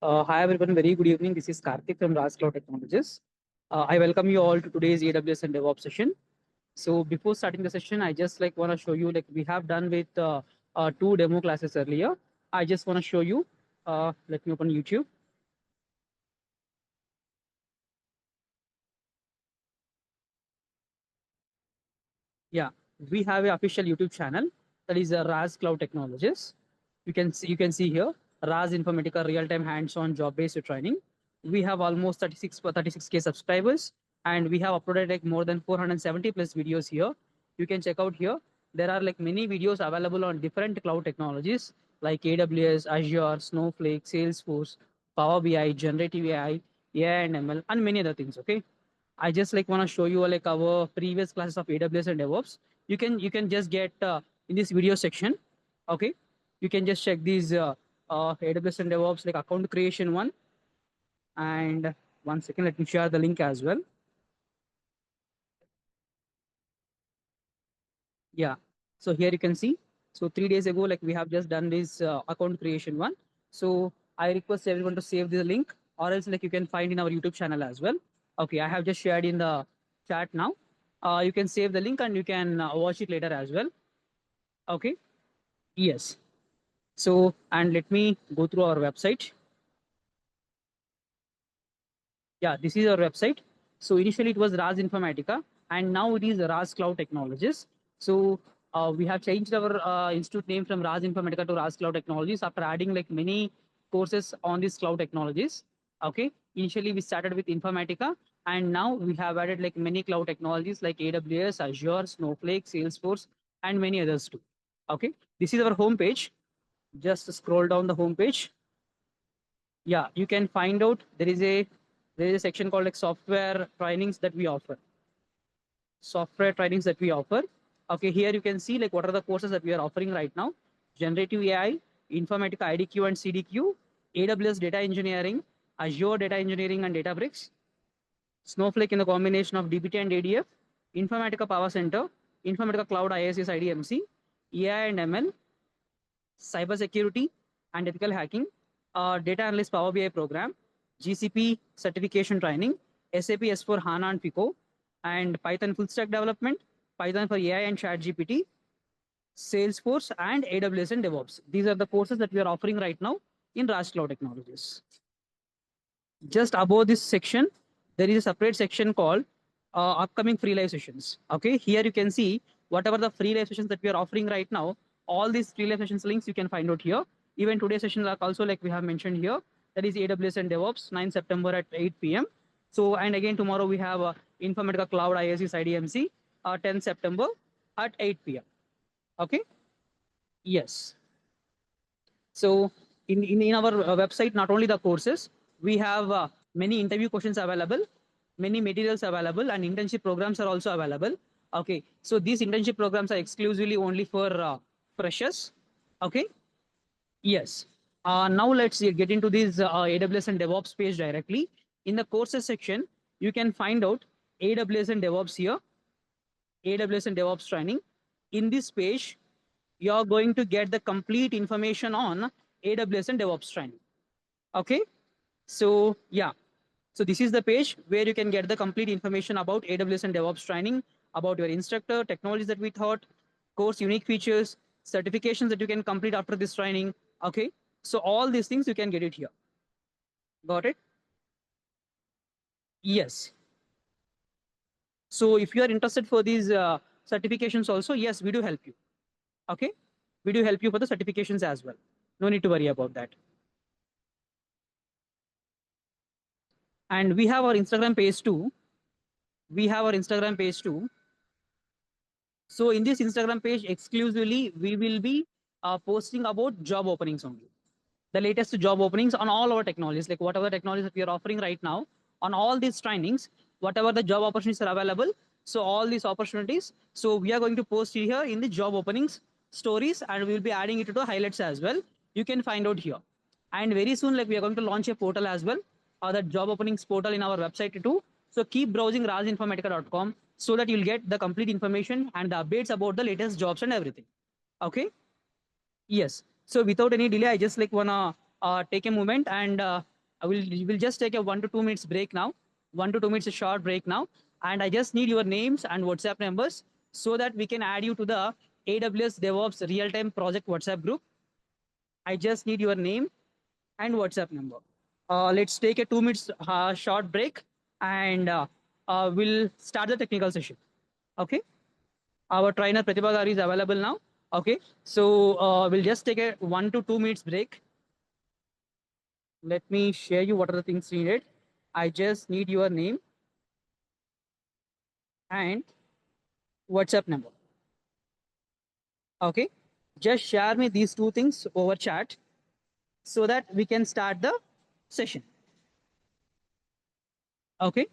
Hi everyone, very good evening. This is Karthik from Raj Cloud Technologies. I welcome you all to today's AWS and DevOps session. So before starting the session, I just want to show you we have done with two demo classes earlier. I just want to show you. Let me open YouTube. Yeah, we have an official YouTube channel that is Raj Cloud Technologies. You can see here Raj Informatica real-time hands-on job-based training. We have almost 36k subscribers, and we have uploaded more than 470 plus videos here. You can check out here. There are many videos available on different cloud technologies like AWS, Azure, Snowflake, Salesforce, Power BI, Generative AI, AI and ML, and many other things. Okay. I just want to show you our previous classes of AWS and DevOps. You can just get in this video section. Okay, you can just check these AWS and DevOps account creation one. And one second, let me share the link as well. Yeah. So here you can see. So 3 days ago, we have just done this account creation one. So I request everyone to save the link, or else you can find in our YouTube channel as well. Okay, I have just shared in the chat now. You can save the link and you can watch it later as well. Okay. Yes. So, and let me go through our website. Yeah, this is our website. So initially it was Raj Informatica, and now it is Raj Cloud Technologies. So we have changed our institute name from Raj Informatica to Raj Cloud Technologies after adding many courses on these cloud technologies. Okay. Initially we started with Informatica, and now we have added many cloud technologies like AWS, Azure, Snowflake, Salesforce, and many others too. Okay. This is our homepage. Just scroll down the homepage. Yeah, you can find out there is a section called software trainings that we offer. Software trainings that we offer. Okay, here you can see what are the courses that we are offering right now. Generative AI, Informatica IDQ and CDQ, AWS data engineering, Azure data engineering and Databricks, Snowflake in the combination of DBT and ADF, Informatica Power Center, Informatica Cloud IICS IDMC, AI and ML, cybersecurity and ethical hacking, data analyst Power BI program, GCP certification training, SAP S4 HANA and FICO, and Python full stack development, Python for AI and Chat GPT, Salesforce, and AWS and DevOps. These are the courses that we are offering right now in Raj Cloud Technologies. Just above this section, there is a separate section called upcoming free live sessions. Okay, here you can see whatever the free live sessions that we are offering right now. All these free live sessions links you can find out here. Even today's session are also we have mentioned here. That is AWS and DevOps, 9 September at 8 p.m. So, and again tomorrow we have Informatica Cloud IICS IDMC, 10 September at 8 p.m. Okay. Yes. So in our website, not only the courses, we have many interview questions available, many materials available, and internship programs are also available. Okay, so these internship programs are exclusively only for freshers. Okay, yes. Now let's get into this AWS and DevOps page directly. In the courses section, you can find out AWS and DevOps here, AWS and DevOps training. In this page, you're going to get the complete information on AWS and DevOps training. Okay. So yeah. So this is the page where you can get the complete information about AWS and DevOps training, about your instructor, technologies that we taught, course unique features, certifications that you can complete after this training. Okay. So all these things you can get it here. Got it? Yes. So if you are interested for these certifications also, yes, we do help you. Okay. We do help you for the certifications as well. No need to worry about that. And we have our Instagram page too. We have our Instagram page too. So in this Instagram page exclusively, we will be posting about job openings only. The latest job openings on all our technologies, like whatever technologies that we are offering right now, on all these trainings, whatever the job opportunities are available. So all these opportunities. So we are going to post here in the job openings stories, and we will be adding it to the highlights as well. You can find out here. And very soon, we are going to launch a portal as well, the job openings portal in our website too. So keep browsing rajinformatica.com so that you'll get the complete information and the updates about the latest jobs and everything. Okay. Yes. So without any delay, I just wanna take a moment and we'll just take a 1 to 2 minutes break now. 1 to 2 minutes, a short break now. And I just need your names and WhatsApp numbers so that we can add you to the AWS DevOps Realtime Project WhatsApp group. I just need your name and WhatsApp number. Let's take a 2 minutes short break and we'll start the technical session. Okay. Our trainer Prathiba Garu is available now. Okay. So we'll just take a 1 to 2 minutes break. Let me share you what are the things needed. I just need your name and WhatsApp number. Okay. Just share me these two things over chat so that we can start the session. Okay.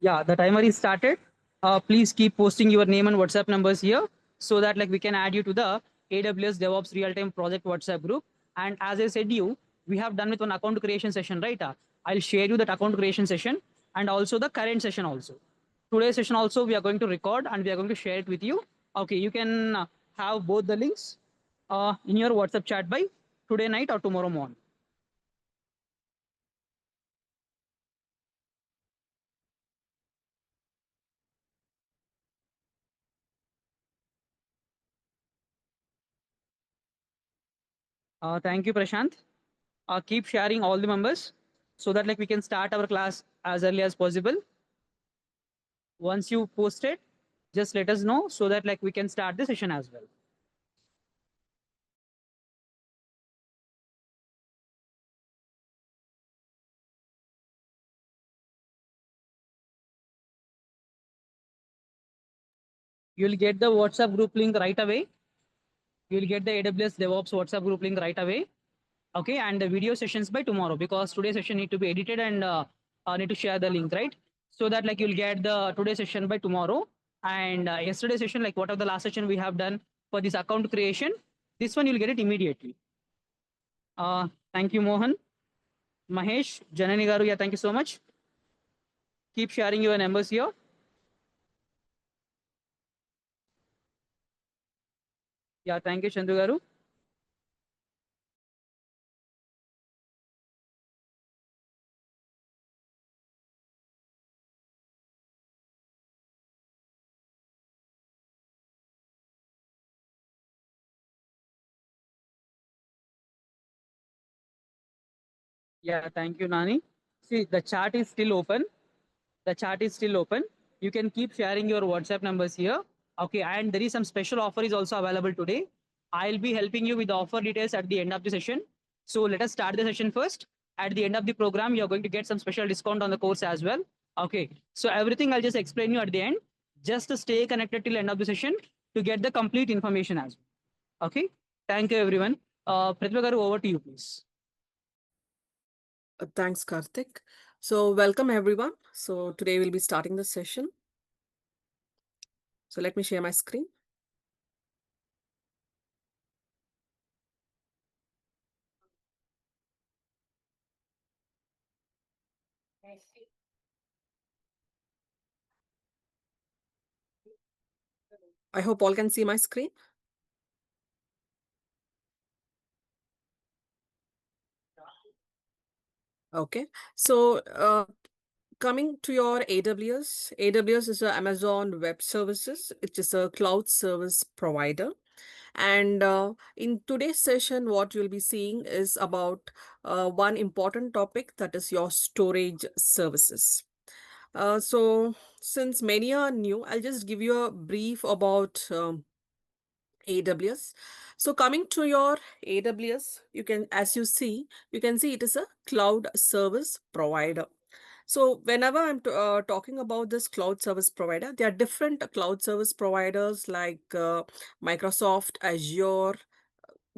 Yeah, the timer is started. Please keep posting your name and WhatsApp numbers here so that like we can add you to the AWS DevOps Real-Time Project WhatsApp group. And as I said you, we have done with one account creation session, right? I'll share you that account creation session and also the current session also. Today's session also we are going to record and we are going to share it with you. Okay, you can have both the links in your WhatsApp chat by today night or tomorrow morning. Thank you, Prashant. Keep sharing all the members so that like we can start our class as early as possible. Once you post it, just let us know so that like we can start the session as well. You'll get the WhatsApp group link right away. You'll get the AWS DevOps WhatsApp group link right away. Okay, and the video sessions by tomorrow because today's session need to be edited and need to share the link, right? So that like you'll get the today's session by tomorrow. And yesterday's session, like what of the last session we have done for this account creation, this one you'll get it immediately. Thank you, Mohan. Mahesh, Janani Garu, yeah, thank you so much. Keep sharing your numbers here. Yeah, thank you, Chandru Garu. Yeah, thank you, Nani. See, the chat is still open. The chat is still open. You can keep sharing your WhatsApp numbers here. Okay, and there is some special offer is also available today. I'll be helping you with the offer details at the end of the session. So let us start the session first. At the end of the program, you're going to get some special discount on the course as well. Okay, so everything I'll just explain you at the end. Just to stay connected till end of the session to get the complete information as well. Okay, thank you everyone. Pratibha Garu, over to you, please. Thanks, Karthik. So welcome everyone. So today we'll be starting the session. So let me share my screen. I hope all can see my screen. Okay. So coming to your AWS, AWS is a Amazon Web Services. It is a cloud service provider. And in today's session, what you'll be seeing is about one important topic, that is your storage services. So since many are new, I'll just give you a brief about AWS. So coming to your AWS, you can, as you see, you can see it is a cloud service provider. So whenever I'm talking about this cloud service provider, there are different cloud service providers like Microsoft, Azure,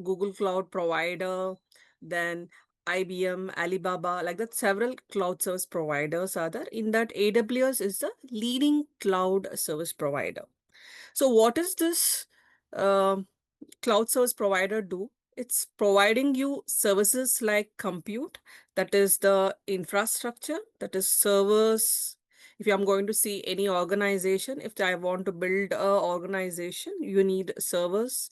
Google Cloud provider, then IBM, Alibaba, like that several cloud service providers are there. In that, AWS is the leading cloud service provider. So what is this cloud service provider do? It's providing you services like compute, that is the infrastructure, that is servers, If I'm going to see any organization, if I want to build a organization, you need servers,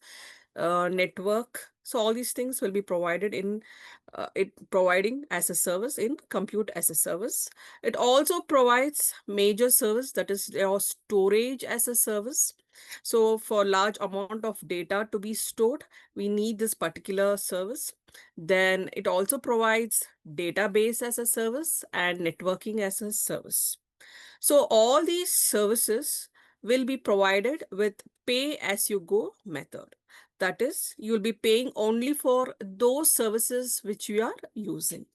network. So all these things will be provided in it providing as a service in compute as a service. It also provides major service, that is your storage as a service. So for large amount of data to be stored, we need this particular service. Then it also provides database as a service and networking as a service. So all these services will be provided with pay as you go method. That is, you'll be paying only for those services which you are using.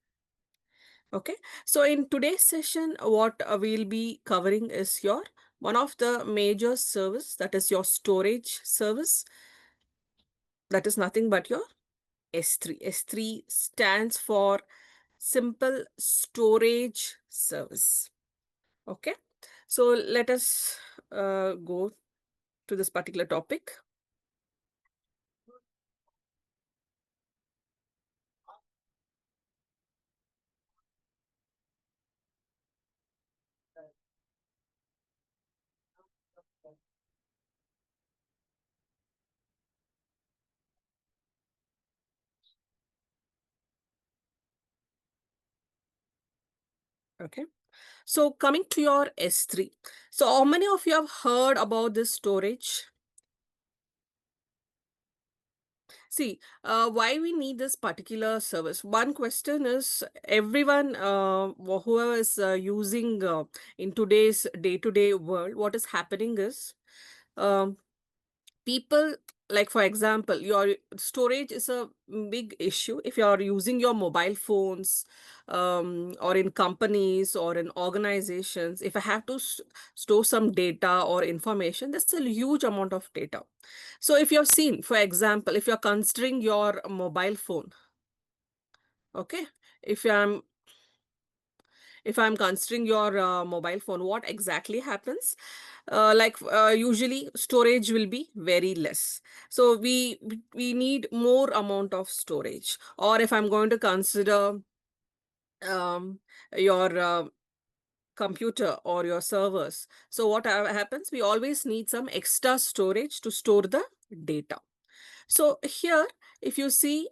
Okay, so in today's session, what we'll be covering is your one of the major service, that is your storage service. That is nothing but your S3. S3 stands for Simple Storage Service. Okay, so let us go to this particular topic. Okay, so coming to your S3. So how many of you have heard about this storage? See, why we need this particular service? One question is everyone, whoever is using in today's day-to-day world, what is happening is um, people, like for example, your storage is a big issue if you are using your mobile phones, or in companies or in organizations. If I have to store some data or information, that's a huge amount of data. So if you've seen, for example, if you're considering your mobile phone, okay, if I'm if I'm considering your mobile phone, what exactly happens? Usually storage will be very less. So we need more amount of storage. Or if I'm going to consider your computer or your servers, so what happens? We always need some extra storage to store the data. So here, if you see,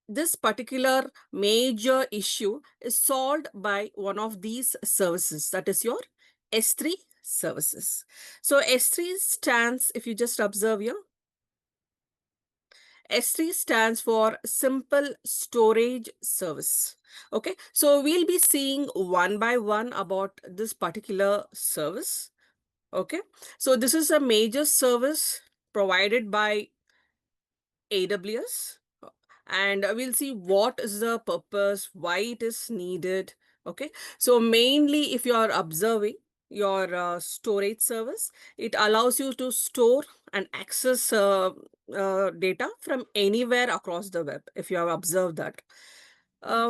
this particular major issue is solved by one of these services, that is your S3 services. So S3 stands, if you just observe here, S3 stands for Simple Storage Service. Okay, so we'll be seeing one by one about this particular service. Okay, so this is a major service provided by AWS, and we'll see what is the purpose, why it is needed. Okay, so mainly if you are observing your storage service, it allows you to store and access data from anywhere across the web, if you have observed that.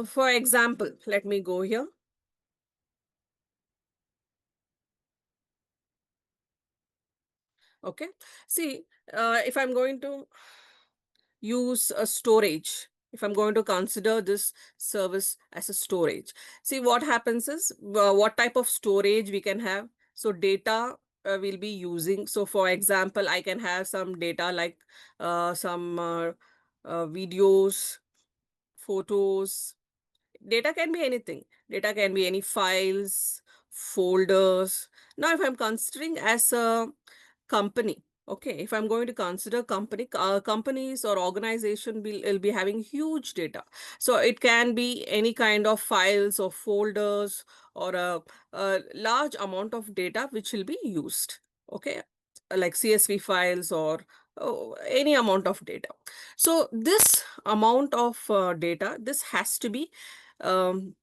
For example, let me go here. Okay, see, if I'm going to use a storage, if I'm going to consider this service as a storage, see what happens is, what type of storage we can have. So data we'll be using. So for example, I can have some data like some videos, photos. Data can be anything. Data can be any files, folders. Now if I'm considering as a company, okay, if I'm going to consider companies or organization will be having huge data. So it can be any kind of files or folders, or a large amount of data which will be used. Okay, like CSV files, or any amount of data. So this amount of data, this has to be um,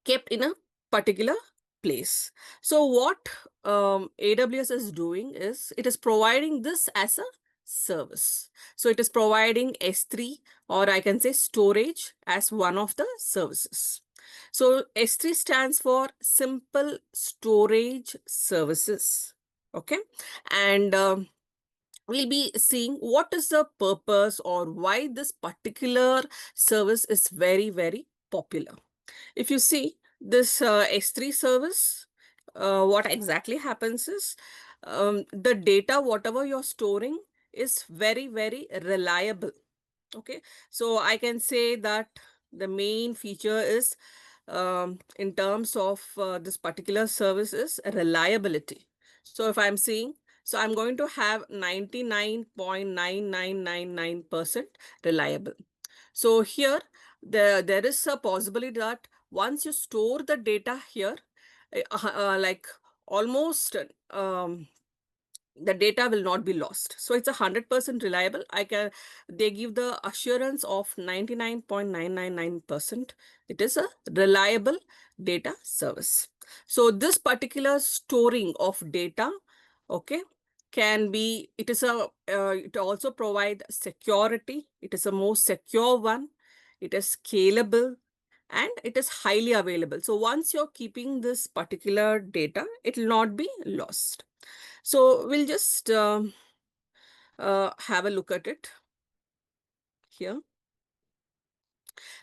kept in a particular place. So what AWS is doing is, it is providing this as a service. So it is providing S3, or I can say storage, as one of the services. So S3 stands for Simple Storage Services. Okay, and we'll be seeing what is the purpose or why this particular service is very, very popular. If you see, this S3 service, what exactly happens is the data, whatever you're storing, is very, very reliable. Okay, so I can say that the main feature is in terms of this particular service is reliability. So if I'm seeing, so I'm going to have 99.9999% reliable. So here, there is a possibility that once you store the data here, like almost the data will not be lost. So it's 100% reliable. They give the assurance of 99.999%. It is a reliable data service. So this particular storing of data, okay, can be, it also provide security. It is a more secure one. It is scalable and it is highly available. So once you're keeping this particular data, it will not be lost. So we'll just have a look at it here.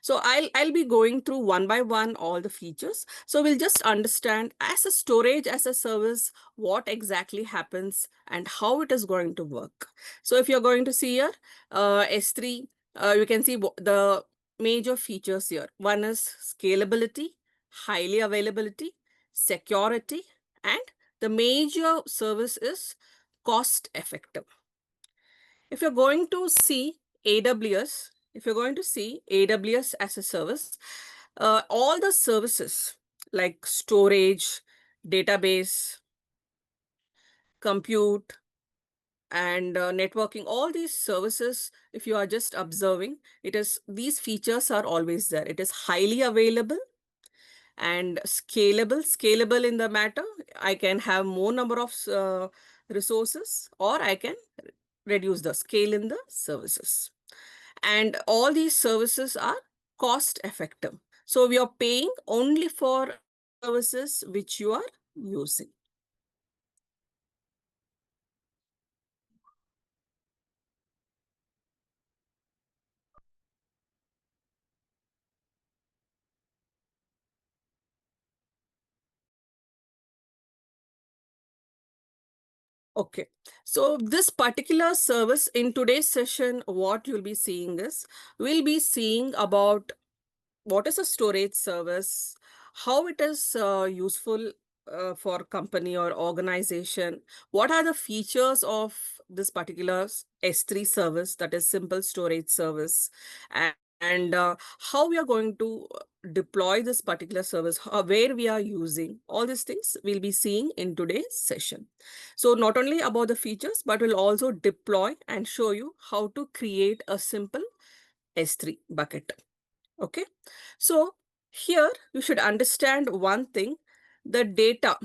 So I'll be going through one by one all the features. So we'll just understand as a storage as a service, what exactly happens and how it is going to work. So if you're going to see here, S3, you can see the major features here. One is scalability, highly availability, security, and the major service is cost effective. If you're going to see AWS, if you're going to see AWS as a service, all the services like storage, database, compute, and networking, all these services, if you are just observing, these features are always there. It is highly available and scalable in the matter. I can have more number of resources, or I can reduce the scale in the services. And all these services are cost effective. So we are paying only for services which you are using. Okay, so this particular service in today's session, what you'll be seeing is, we'll be seeing about what is a storage service, how it is useful for company or organization, what are the features of this particular S3 service, that is simple storage service, and how we are going to deploy this particular service, where we are using. All these things we'll be seeing in today's session. So not only about the features, but we'll also deploy and show you how to create a simple S3 bucket. Okay, so here you should understand one thing, the data.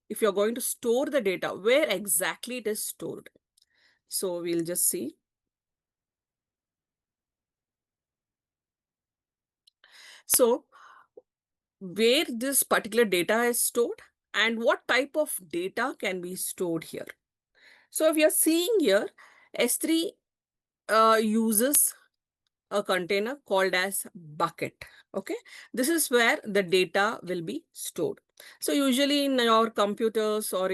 If you're going to store the data, where exactly it is stored. So we'll just see. So where this particular data is stored and what type of data can be stored here. So if you're seeing here, S3 uses a container called as bucket. Okay, this is where the data will be stored. So usually in your computers or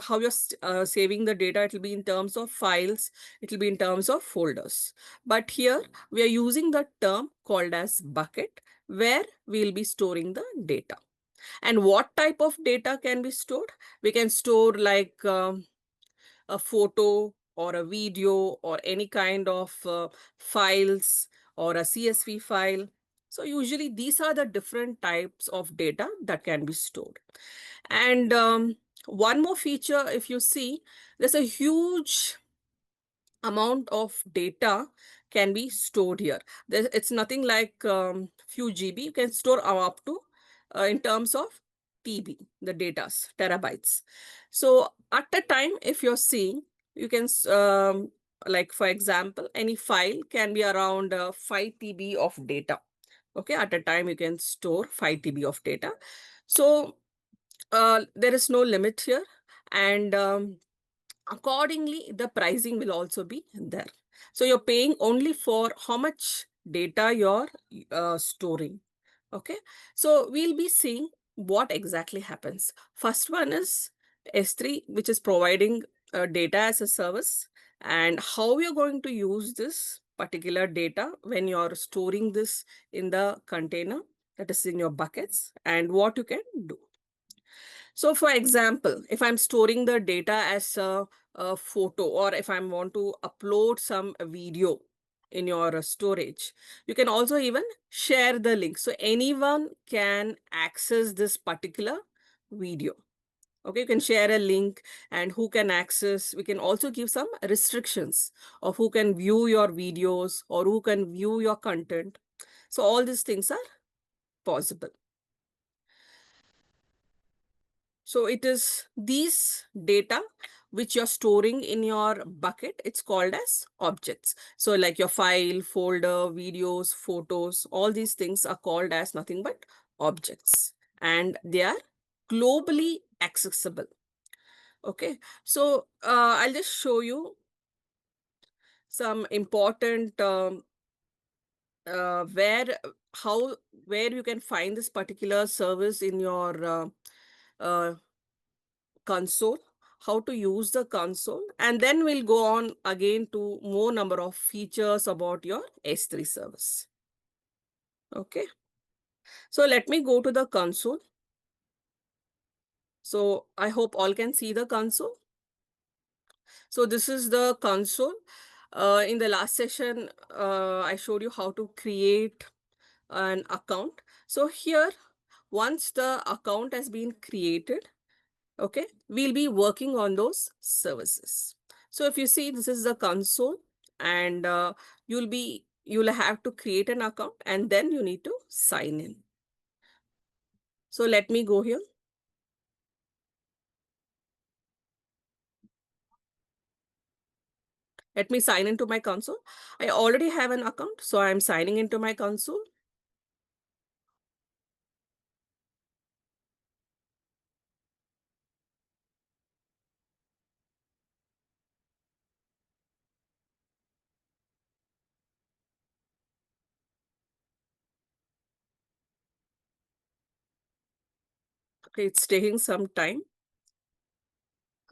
how you're saving the data, it will be in terms of files, it will be in terms of folders. But here we are using the term called as bucket, where we'll be storing the data. And what type of data can be stored? We can store like a photo or a video or any kind of files or a CSV file. So usually these are the different types of data that can be stored. And one more feature, if you see, there's a huge amount of data can be stored here. It's nothing like few GB. You can store up to in terms of TB, the datas, terabytes. So at a time, if you're seeing, you can like for example, any file can be around 5 TB of data. Okay, at a time you can store 5 TB of data. So there is no limit here, and accordingly, the pricing will also be there. So you're paying only for how much data you're storing. Okay, so we'll be seeing what exactly happens. First one is S3, which is providing data as a service, and how you're going to use this particular data when you're storing this in the container that is in your buckets, and what you can do. So for example, if I'm storing the data as a photo, or if I want to upload some video in your storage, you can also even share the link. So anyone can access this particular video. Okay, you can share a link and who can access. We can also give some restrictions of who can view your videos or who can view your content. So all these things are possible. So it is these data which you're storing in your bucket, it's called as objects. So like your file, folder, videos, photos, all these things are called as nothing but objects, and they are globally accessible. Okay, so I'll just show you some important where how where you can find this particular service in your uh, console, how to use the console, and then we'll go on again to more number of features about your S3 service. Okay, so let me go to the console. So I hope all can see the console. So this is the console. In the last session, I showed you how to create an account. So here, once the account has been created, okay, we'll be working on those services. So if you see, this is the console, and you'll have to create an account, and then you need to sign in. So let me go here. Let me sign into my console. I already have an account, so I'm signing into my console. Okay, it's taking some time.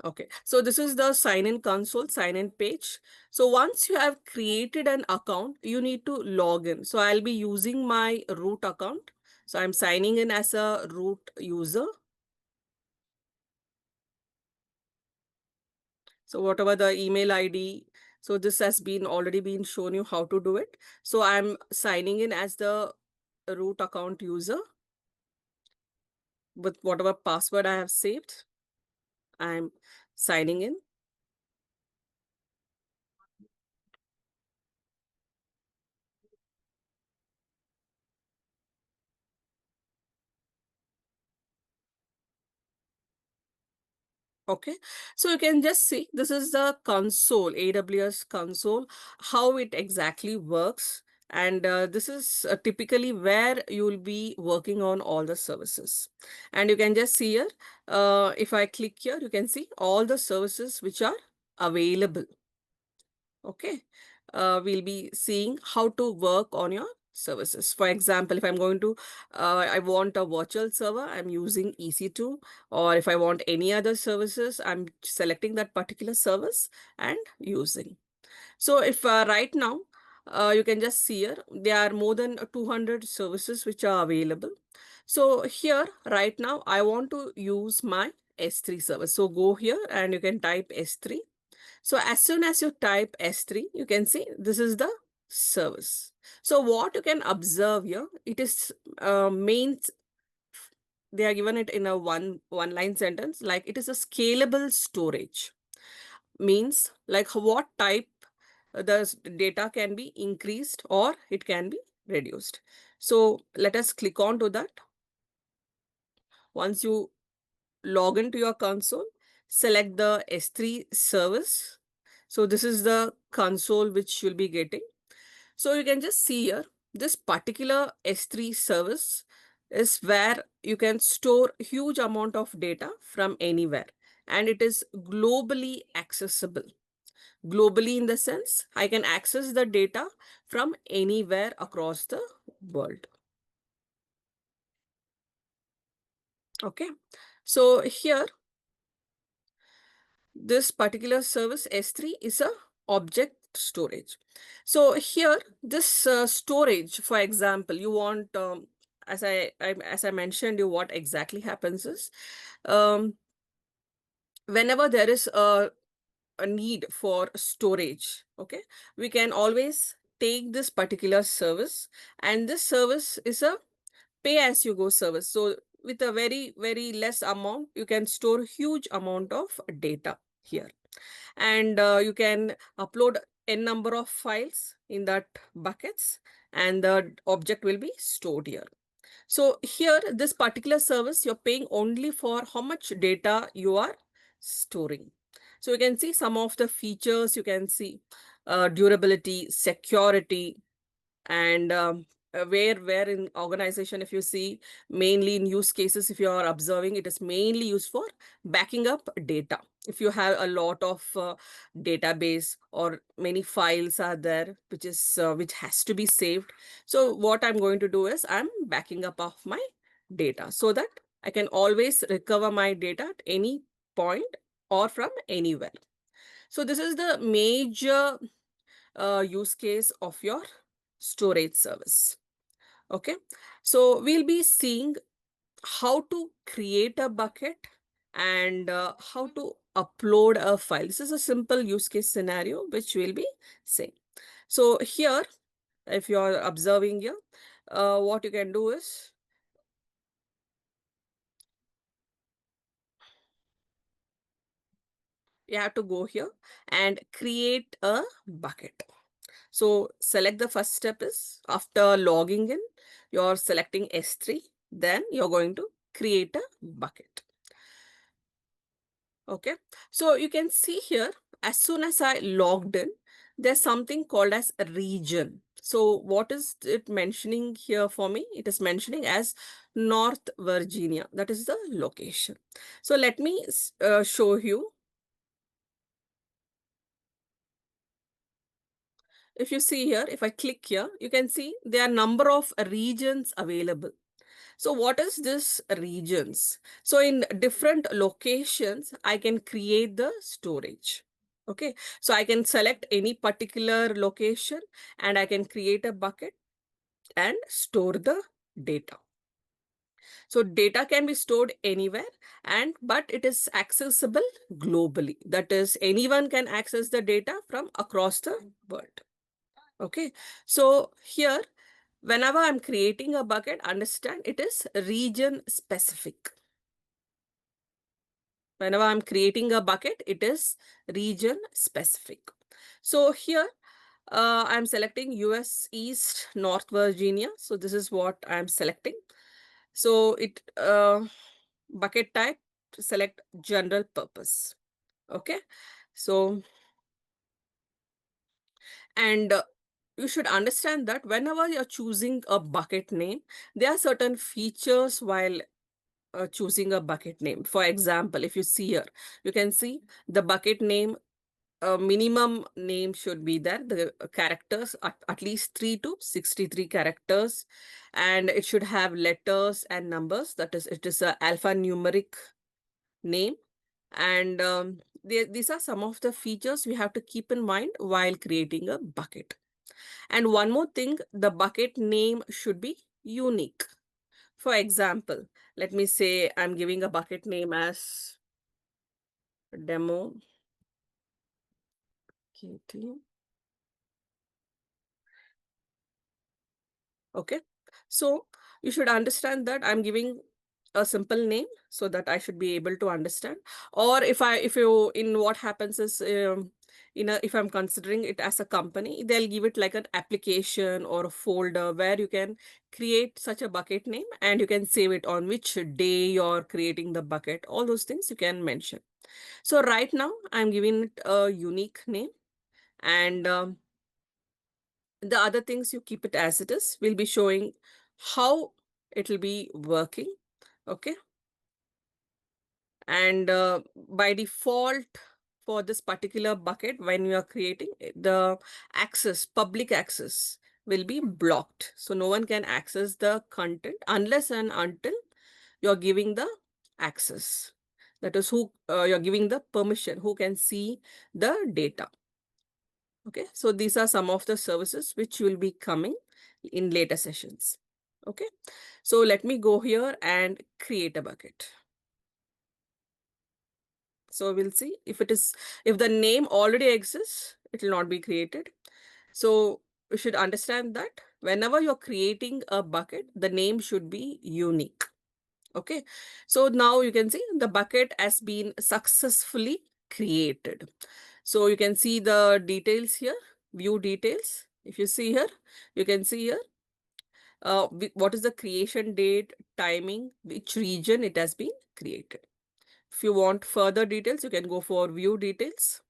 Okay, so this is the sign-in console, sign-in page. So once you have created an account, you need to log in. So I'll be using my root account. So I'm signing in as a root user. So whatever the email ID, so this has been already been shown you how to do it. So I'm signing in as the root account user with whatever password I have saved. I'm signing in. Okay, so you can just see this is the console, AWS console, how it exactly works. And this is typically where you will be working on all the services. And you can just see here, if I click here, you can see all the services which are available. Okay, we'll be seeing how to work on your services. For example, if I'm going to, I want a virtual server, I'm using EC2, or if I want any other services, I'm selecting that particular service and using. So if right now, you can just see here, there are more than 200 services which are available. So here, right now, I want to use my S3 service. So go here and you can type S3. So as soon as you type S3, you can see this is the service. So what you can observe here, it is means they are given it in a one line sentence, like it is a scalable storage. Means like what type the data can be increased or it can be reduced. So let us click on to that. Once you log into your console, select the S3 service. So this is the console which you'll be getting. So you can just see here, this particular S3 service is where you can store huge amount of data from anywhere, and it is globally accessible. Globally in the sense, I can access the data from anywhere across the world. Okay. So here, this particular service S3 is a object storage. So here, this storage, for example, you want, as I mentioned you, what exactly happens is, um, whenever there is a need for storage, okay, we can always take this particular service, and this service is a pay as you go service. So with a very, very less amount, you can store huge amount of data here. And you can upload n number of files in that buckets, and the object will be stored here. So here, this particular service, you're paying only for how much data you are storing. So you can see some of the features. You can see durability, security, and where in organization, if you see, mainly in use cases, if you are observing, it is mainly used for backing up data. If you have a lot of database or many files are there, which has to be saved. So what I'm going to do is I'm backing up of my data so that I can always recover my data at any point or from anywhere. So this is the major use case of your storage service. Okay, so we'll be seeing how to create a bucket and how to upload a file. This is a simple use case scenario which we'll be seeing. So here, if you are observing here, what you can do is you have to go here and create a bucket. So select the first step is after logging in, you're selecting S3, then you're going to create a bucket. Okay, so you can see here, as soon as I logged in, there's something called as a region. So what is it mentioning here for me? It is mentioning as North Virginia. That is the location. So let me show you. If you see here, if I click here, you can see there are number of regions available. So what is this regions? So in different locations, I can create the storage. Okay, so I can select any particular location and I can create a bucket and store the data. So data can be stored anywhere, but it is accessible globally. That is, anyone can access the data from across the world. Okay, so here, whenever I'm creating a bucket, understand it is region specific. Whenever I'm creating a bucket, it is region specific. So here, I'm selecting US East North Virginia. So this is what I'm selecting. So bucket type, select general purpose. Okay. So, and you should understand that whenever you're choosing a bucket name, there are certain features while choosing a bucket name. For example, if you see here, you can see the bucket name, minimum name should be there. The characters at least 3 to 63 characters, and it should have letters and numbers. That is, it is a alphanumeric name. And these are some of the features we have to keep in mind while creating a bucket. And one more thing, the bucket name should be unique. For example, let me say I'm giving a bucket name as demo KT. Okay, so you should understand that I'm giving a simple name so that I should be able to understand. Or if you, in what happens is, if I'm considering it as a company, they'll give it like an application or a folder where you can create such a bucket name and you can save it on which day you're creating the bucket. All those things you can mention. So right now I'm giving it a unique name, and the other things you keep it as it is. We'll be showing how it will be working. Okay. And by default, for this particular bucket, when you are creating the public access will be blocked. So no one can access the content unless and until you're giving the access. That is who you're giving the permission, who can see the data. Okay, so these are some of the services which will be coming in later sessions. Okay, so let me go here and create a bucket. So we'll see if the name already exists, it will not be created. So we should understand that whenever you're creating a bucket, the name should be unique. Okay, so now you can see the bucket has been successfully created. So you can see the details here, view details. If you see here, you can see here what is the creation date, timing, which region it has been created. If you want further details, you can go for view details.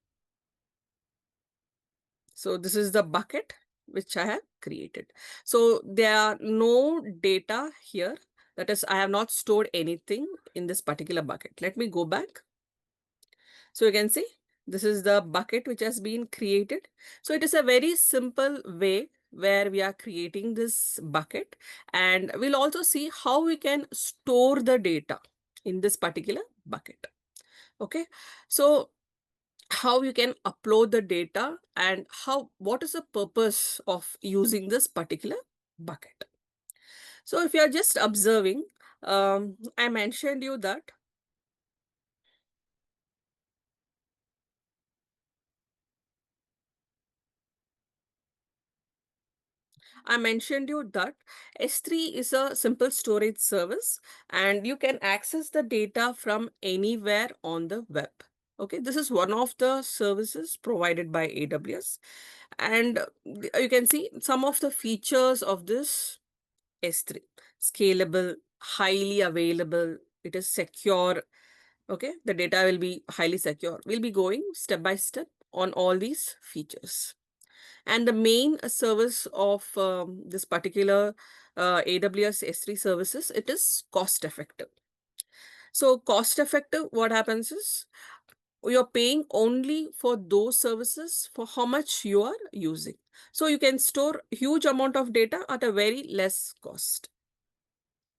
So this is the bucket which I have created. So there are no data here. That is, I have not stored anything in this particular bucket. Let me go back. So you can see this is the bucket which has been created. So it is a very simple way where we are creating this bucket, and we'll also see how we can store the data in this particular bucket. Okay, so how you can upload the data and what is the purpose of using this particular bucket. So if you are just observing, I mentioned you that S3 is a simple storage service and you can access the data from anywhere on the web. Okay, this is one of the services provided by AWS. And you can see some of the features of this S3. Scalable, highly available, it is secure. Okay, the data will be highly secure. We'll be going step by step on all these features. And the main service of this particular AWS S3 services, it is cost effective. So cost effective, what happens is you're paying only for those services for how much you are using. So you can store huge amount of data at a very less cost.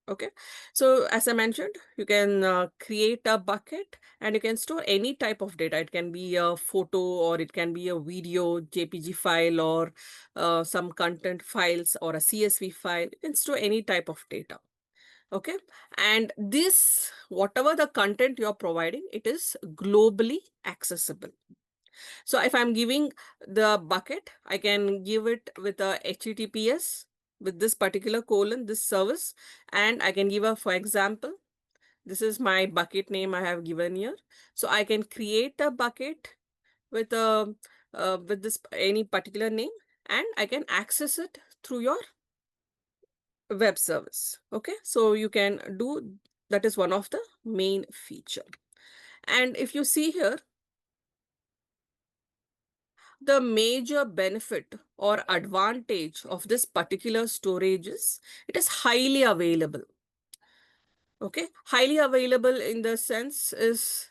Okay, so as I mentioned, you can create a bucket and you can store any type of data. It can be a photo or it can be a video, JPG file, or some content files or a CSV file. You can store any type of data. Okay, and this, whatever the content you're providing, it is globally accessible. So if I'm giving the bucket, I can give it with a HTTPS with this particular colon, this service, and I can give a, for example, this is my bucket name I have given here. So I can create a bucket with a with this any particular name, and I can access it through your web service. Okay, so you can do that is one of the main feature. And if you see here, the major benefit or advantage of this particular storage is it is highly available. Okay, highly available in the sense is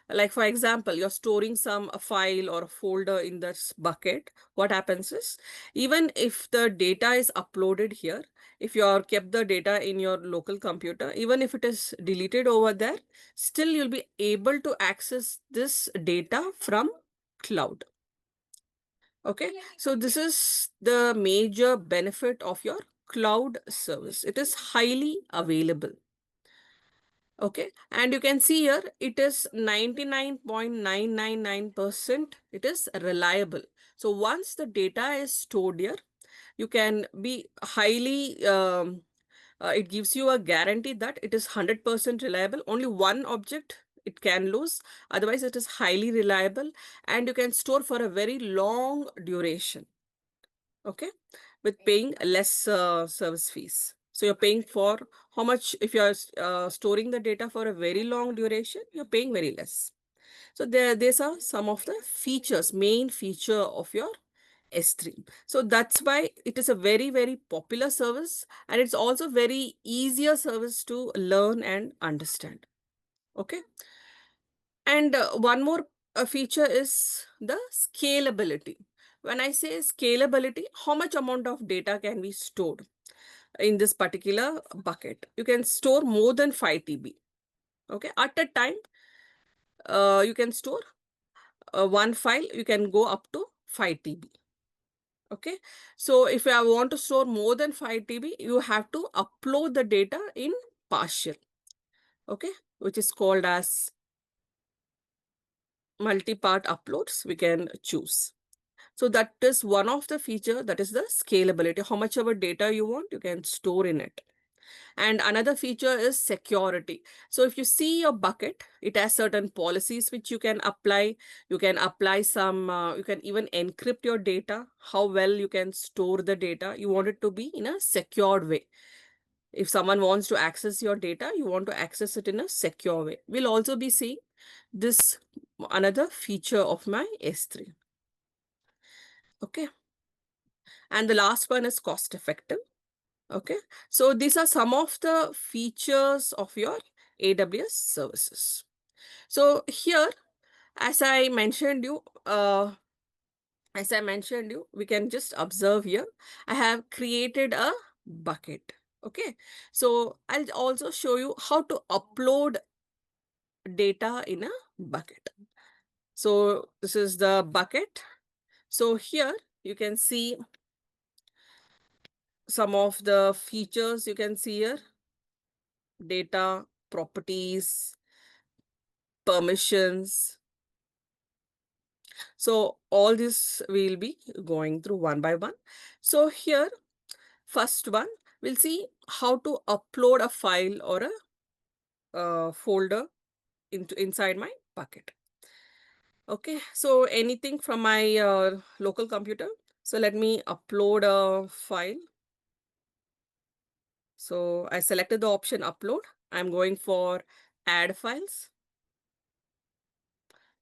like, for example, you're storing some a file or a folder in this bucket. What happens is, even if the data is uploaded here, if you are kept the data in your local computer, even if it is deleted over there, still you'll be able to access this data from cloud. Okay, so this is the major benefit of your cloud service. It is highly available. Okay, and you can see here it is 99.999%. It is reliable. So once the data is stored here, you can be highly it gives you a guarantee that it is 100% reliable. Only one object it can lose. Otherwise, it is highly reliable and you can store for a very long duration. Okay, with paying less service fees. So you're paying for how much, if you're storing the data for a very long duration, you're paying very less. So these are some of the features, main feature of your S3. So that's why it is a very, very popular service, and it's also very easier service to learn and understand. Okay. And one more feature is the scalability. When I say scalability, how much amount of data can be stored in this particular bucket? You can store more than 5 TB. Okay, at a time, you can store one file, you can go up to 5 TB. Okay, so if I want to store more than 5 TB, you have to upload the data in partial. Okay, which is called as multi-part uploads we can choose. So that is one of the feature, that is the scalability. How much ever data you want, you can store in it. And another feature is security. So if you see your bucket, it has certain policies which you can apply. You can apply some, you can even encrypt your data, how well you can store the data. You want it to be in a secured way. If someone wants to access your data, you want to access it in a secure way. We'll also be seeing this another feature of my S3. Okay. And the last one is cost effective. Okay. So these are some of the features of your AWS services. So here, as I mentioned you, we can just observe here. I have created a bucket. Okay. So I'll also show you how to upload data in a bucket. So this is the bucket. So here you can see some of the features you can see here: data, properties, permissions. So all this we'll be going through one by one. So here, first one, we'll see how to upload a file or a folder inside my bucket. Okay, so anything from my local computer. So let me upload a file. So I selected the option upload. I'm going for add files.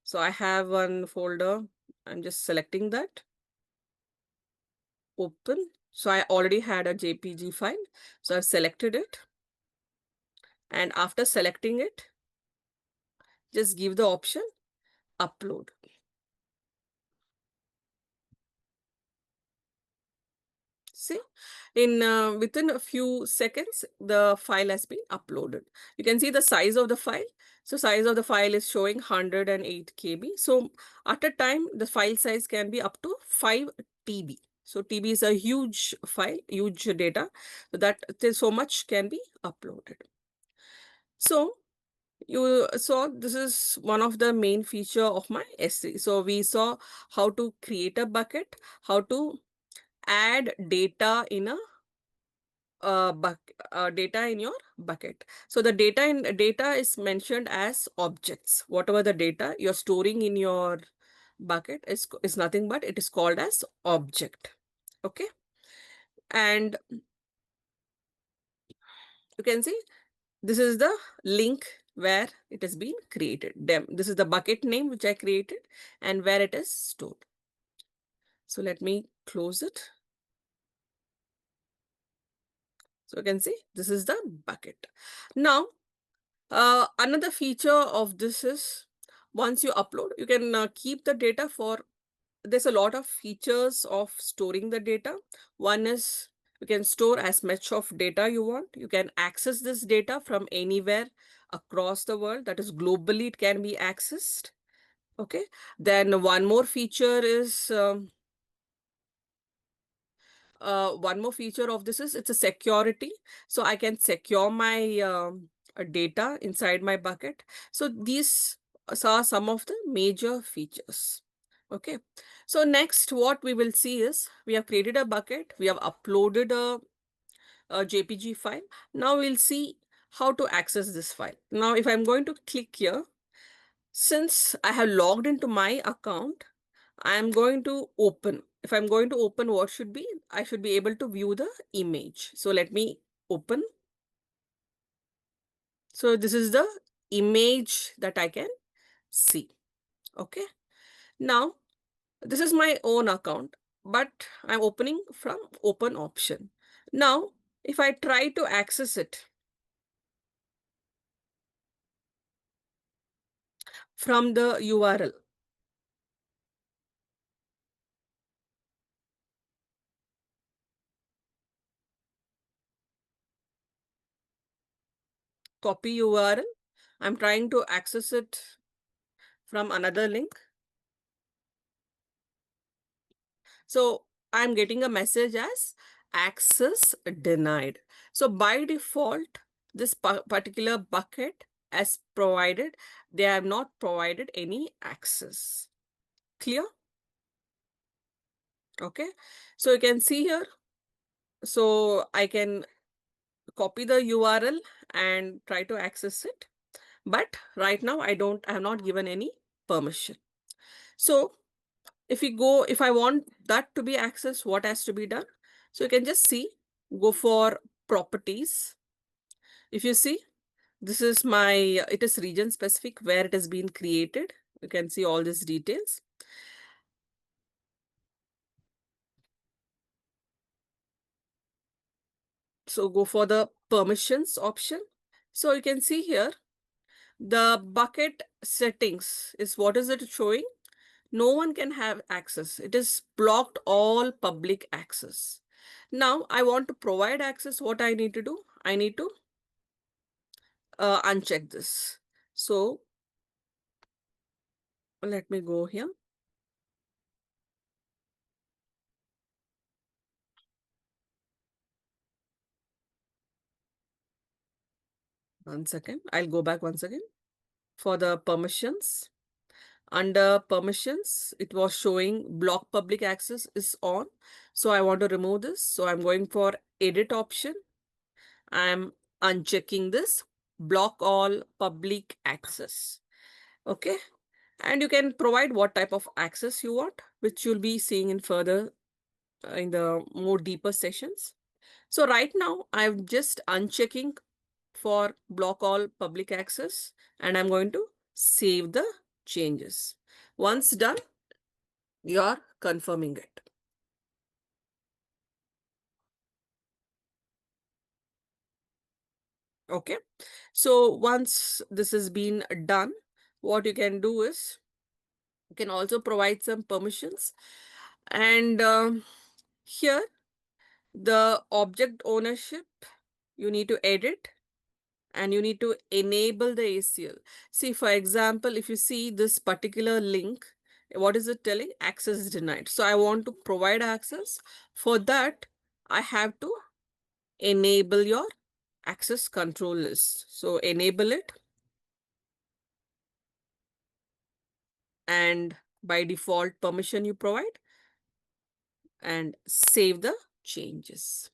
So I have one folder. I'm just selecting that. Open. So I already had a JPG file. So I've selected it. And after selecting it, just give the option upload. See, in within a few seconds, the file has been uploaded. You can see the size of the file. So size of the file is showing 108 KB. So at a time, the file size can be up to 5 TB. So TB is a huge file, huge data. So that so much can be uploaded. So you saw this is one of the main feature of my S3. So we saw how to create a bucket, how to add data in a data in your bucket. So the data is mentioned as objects. Whatever the data you're storing in your bucket is nothing but it is called as object. Okay. And you can see this is the link where it has been created. This is the bucket name which I created and where it is stored. So let me close it. So you can see this is the bucket. Now, another feature of this is once you upload, you can keep the data for, there's a lot of features of storing the data. One is you can store as much of data you want. You can access this data from anywhere across the world. That is globally, it can be accessed. Okay. Then one more feature is, one more feature of this is it's a security. So I can secure my data inside my bucket. So these are some of the major features. Okay. So next, what we will see is we have created a bucket. We have uploaded a JPG file. Now we'll see how to access this file. Now, if I'm going to click here, since I have logged into my account, I'm going to open. If I'm going to open, what should be? I should be able to view the image. So let me open. So this is the image that I can see. Okay. Now, this is my own account, but I'm opening from open option. Now, if I try to access it from the URL, copy URL, I'm trying to access it from another link. So I'm getting a message as access denied. So by default, this particular bucket as provided, they have not provided any access. Clear? Okay. So you can see here. So I can copy the URL and try to access it. But right now I have not given any permission. So if I want that to be accessed, what has to be done? So you can just see, go for properties. If you see, this is it is region specific where it has been created. You can see all these details. So go for the permissions option. So you can see here, the bucket settings is what is it showing? No one can have access. It is blocked all public access. Now I want to provide access. What I need to do? I need to uncheck this. So let me go here. One second. I'll go back once again. For the permissions, under permissions, it was showing block public access is on. So I want to remove this. So I'm going for edit option. I'm unchecking this, block all public access. Okay. And you can provide what type of access you want, which you'll be seeing in further in the more deeper sessions. So right now I'm just unchecking for block all public access, and I'm going to save the changes. Once done, you are confirming it. Okay. So once this has been done, what you can do is you can also provide some permissions. And here, the object ownership, you need to edit and you need to enable the ACL. See, for example, if you see this particular link, what is it telling? Access denied. So I want to provide access. For that, I have to enable your access control list. So enable it. And by default permission you provide, and save the changes.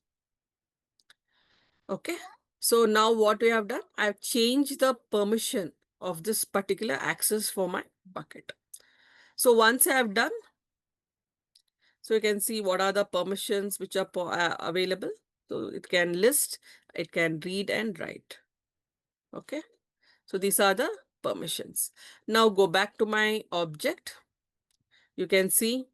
Okay. So now what we have done, I've changed the permission of this particular access for my bucket. So once I have done, so you can see what are the permissions which are available. So it can list, it can read and write. Okay. So these are the permissions. Now go back to my object. You can see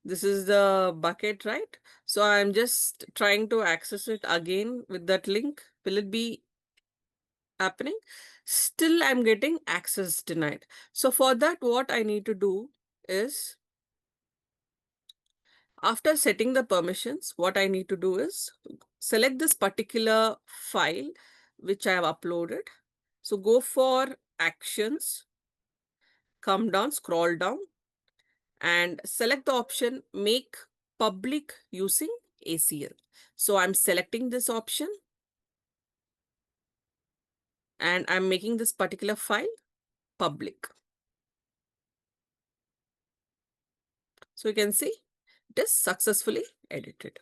this is the bucket, right? So I'm just trying to access it again with that link. Will it be happening? Still, I'm getting access denied. So for that, what I need to do is, after setting the permissions, what I need to do is select this particular file which I have uploaded. So go for actions, come down, scroll down, and select the option make public using ACL. So I'm selecting this option and I'm making this particular file public. So you can see it is successfully edited.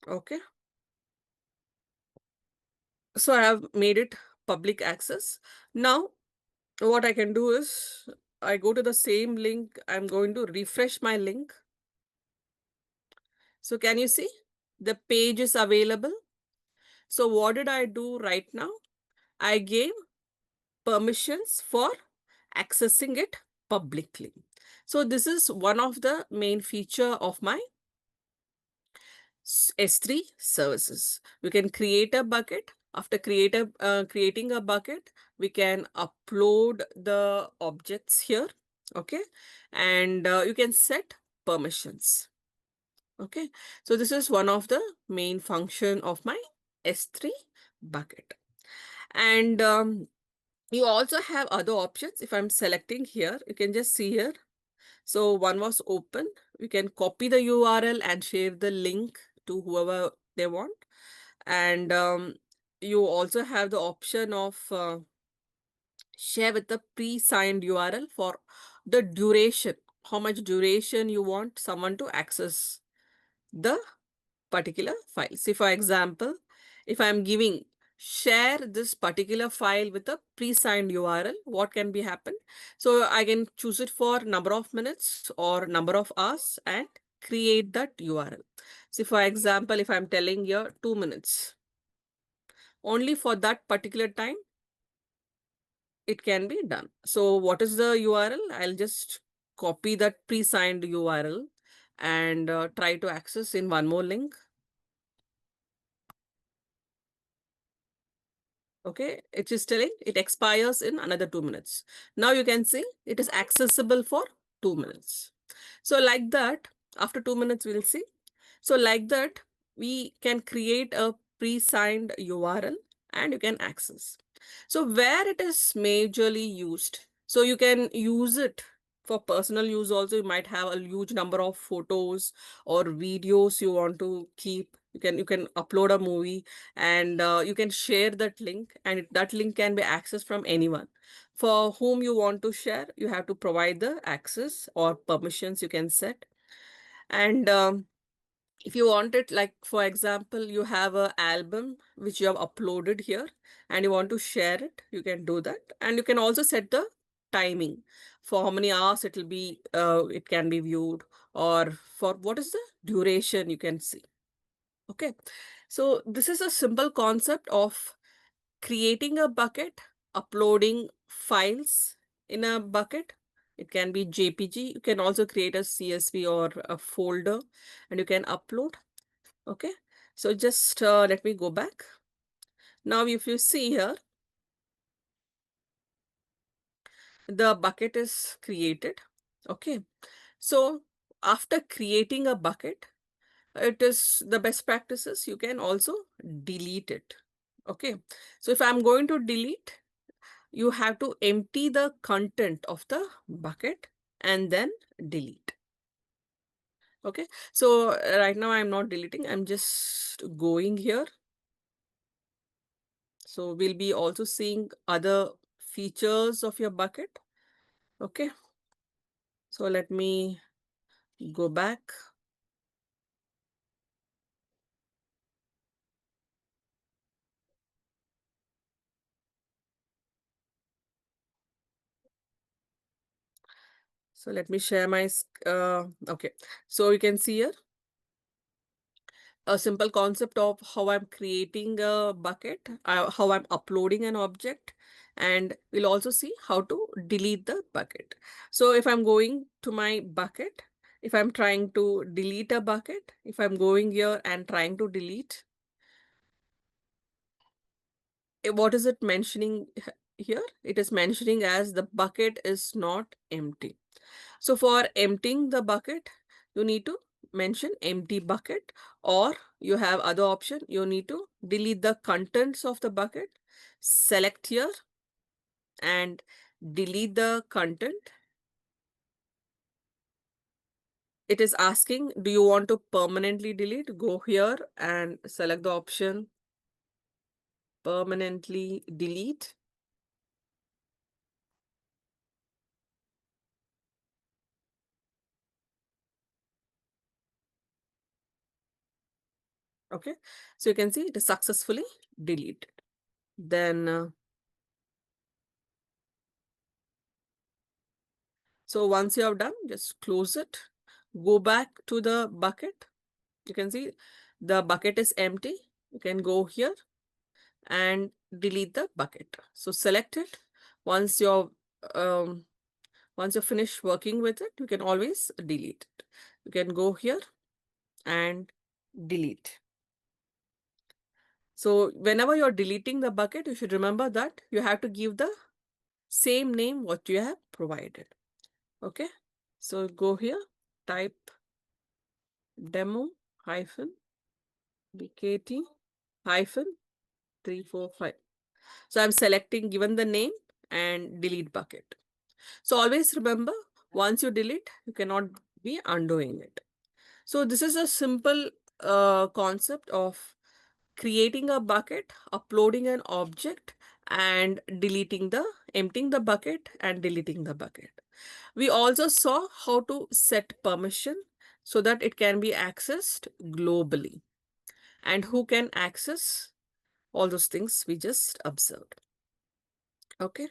Okay. So I have made it public access. Now, what I can do is I go to the same link. I'm going to refresh my link. So can you see the page is available? So what did I do right now? I gave permissions for accessing it publicly. So this is one of the main feature of my S3 services. We can create a bucket. After creating a bucket, we can upload the objects here. Okay. And you can set permissions. Okay, so this is one of the main function of my S3 bucket. And you also have other options. If I'm selecting here, you can just see here. So one was open. You can copy the URL and share the link to whoever they want. And you also have the option of share with the pre-signed URL for the duration, how much duration you want someone to access the particular file. See, for example, if I'm giving share this particular file with a pre-signed URL, what can be happen? So I can choose it for number of minutes or number of hours and create that URL. See, for example, if I'm telling here 2 minutes, only for that particular time, it can be done. So what is the URL? I'll just copy that pre-signed URL and try to access in one more link. Okay, it is telling it expires in another 2 minutes. Now you can see it is accessible for 2 minutes. So like that, after 2 minutes, we'll see. So like that, we can create a pre-signed URL and you can access. So where it is majorly used, so you can use it for personal use also. You might have a huge number of photos or videos you want to keep. You can upload a movie and you can share that link, and that link can be accessed from anyone. For whom you want to share, you have to provide the access or permissions you can set. And if you want it, like for example, you have an album which you have uploaded here and you want to share it, you can do that. And you can also set the timing for how many hours it will be, it can be viewed, or for what is the duration you can see. Okay, so this is a simple concept of creating a bucket, uploading files in a bucket. It can be JPG. You can also create a CSV or a folder and you can upload. Okay, so just let me go back. Now, if you see here, the bucket is created. Okay, so after creating a bucket, it is the best practices. You can also delete it. Okay, so if I'm going to delete, you have to empty the content of the bucket and then delete. Okay, so right now I'm not deleting, I'm just going here. So we'll be also seeing other features of your bucket. Okay, so let me go back. So let me share my, okay. So you can see here a simple concept of how I'm creating a bucket, how I'm uploading an object, and we'll also see how to delete the bucket. So if I'm going to my bucket, if I'm trying to delete a bucket, if I'm going here and trying to delete, what is it mentioning here? It is mentioning as the bucket is not empty. So for emptying the bucket, you need to mention empty bucket, or you have other option. You need to delete the contents of the bucket. Select here and delete the content. It is asking, do you want to permanently delete? Go here and select the option permanently delete. Okay, so you can see it is successfully deleted. Then, so once you have done, just close it. Go back to the bucket. You can see the bucket is empty. You can go here and delete the bucket. So select it. Once you're um, once you finish working with it, you can always delete it. You can go here and delete. So whenever you're deleting the bucket, you should remember that you have to give the same name what you have provided. Okay, so go here type demo hyphen bkt hyphen 345. So I'm selecting, given the name, and delete bucket. So always remember, once you delete, you cannot be undoing it. So this is a simple concept of creating a bucket, uploading an object, and emptying the bucket and deleting the bucket. We also saw how to set permission so that it can be accessed globally, and who can access all those things we just observed. Okay.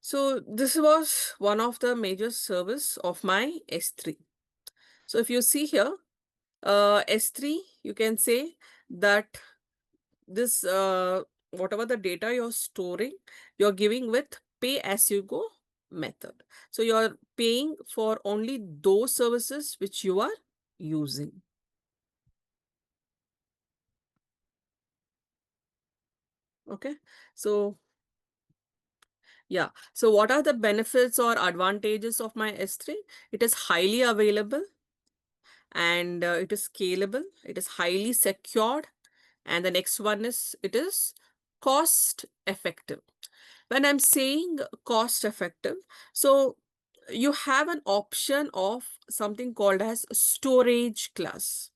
So this was one of the major service of my S3. So if you see here, S3, you can say that this whatever the data you're storing, you're giving with pay as you go method. So you're paying for only those services which you are using. Okay. So yeah. So what are the benefits or advantages of my S3? It is highly available, and it is scalable. It is highly secured. And the next one is, it is cost effective. When I'm saying cost effective, so you have an option of something called as storage class.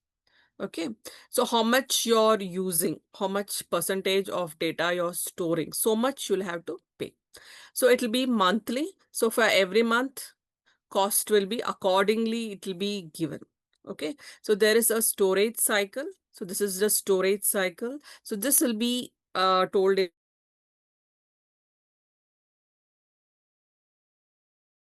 Okay. So how much you're using, how much percentage of data you're storing, so much you'll have to pay. So it'll be monthly. So for every month, cost will be accordingly, it will be given. Okay. So there is a storage cycle. So this is the storage cycle. So this will be told in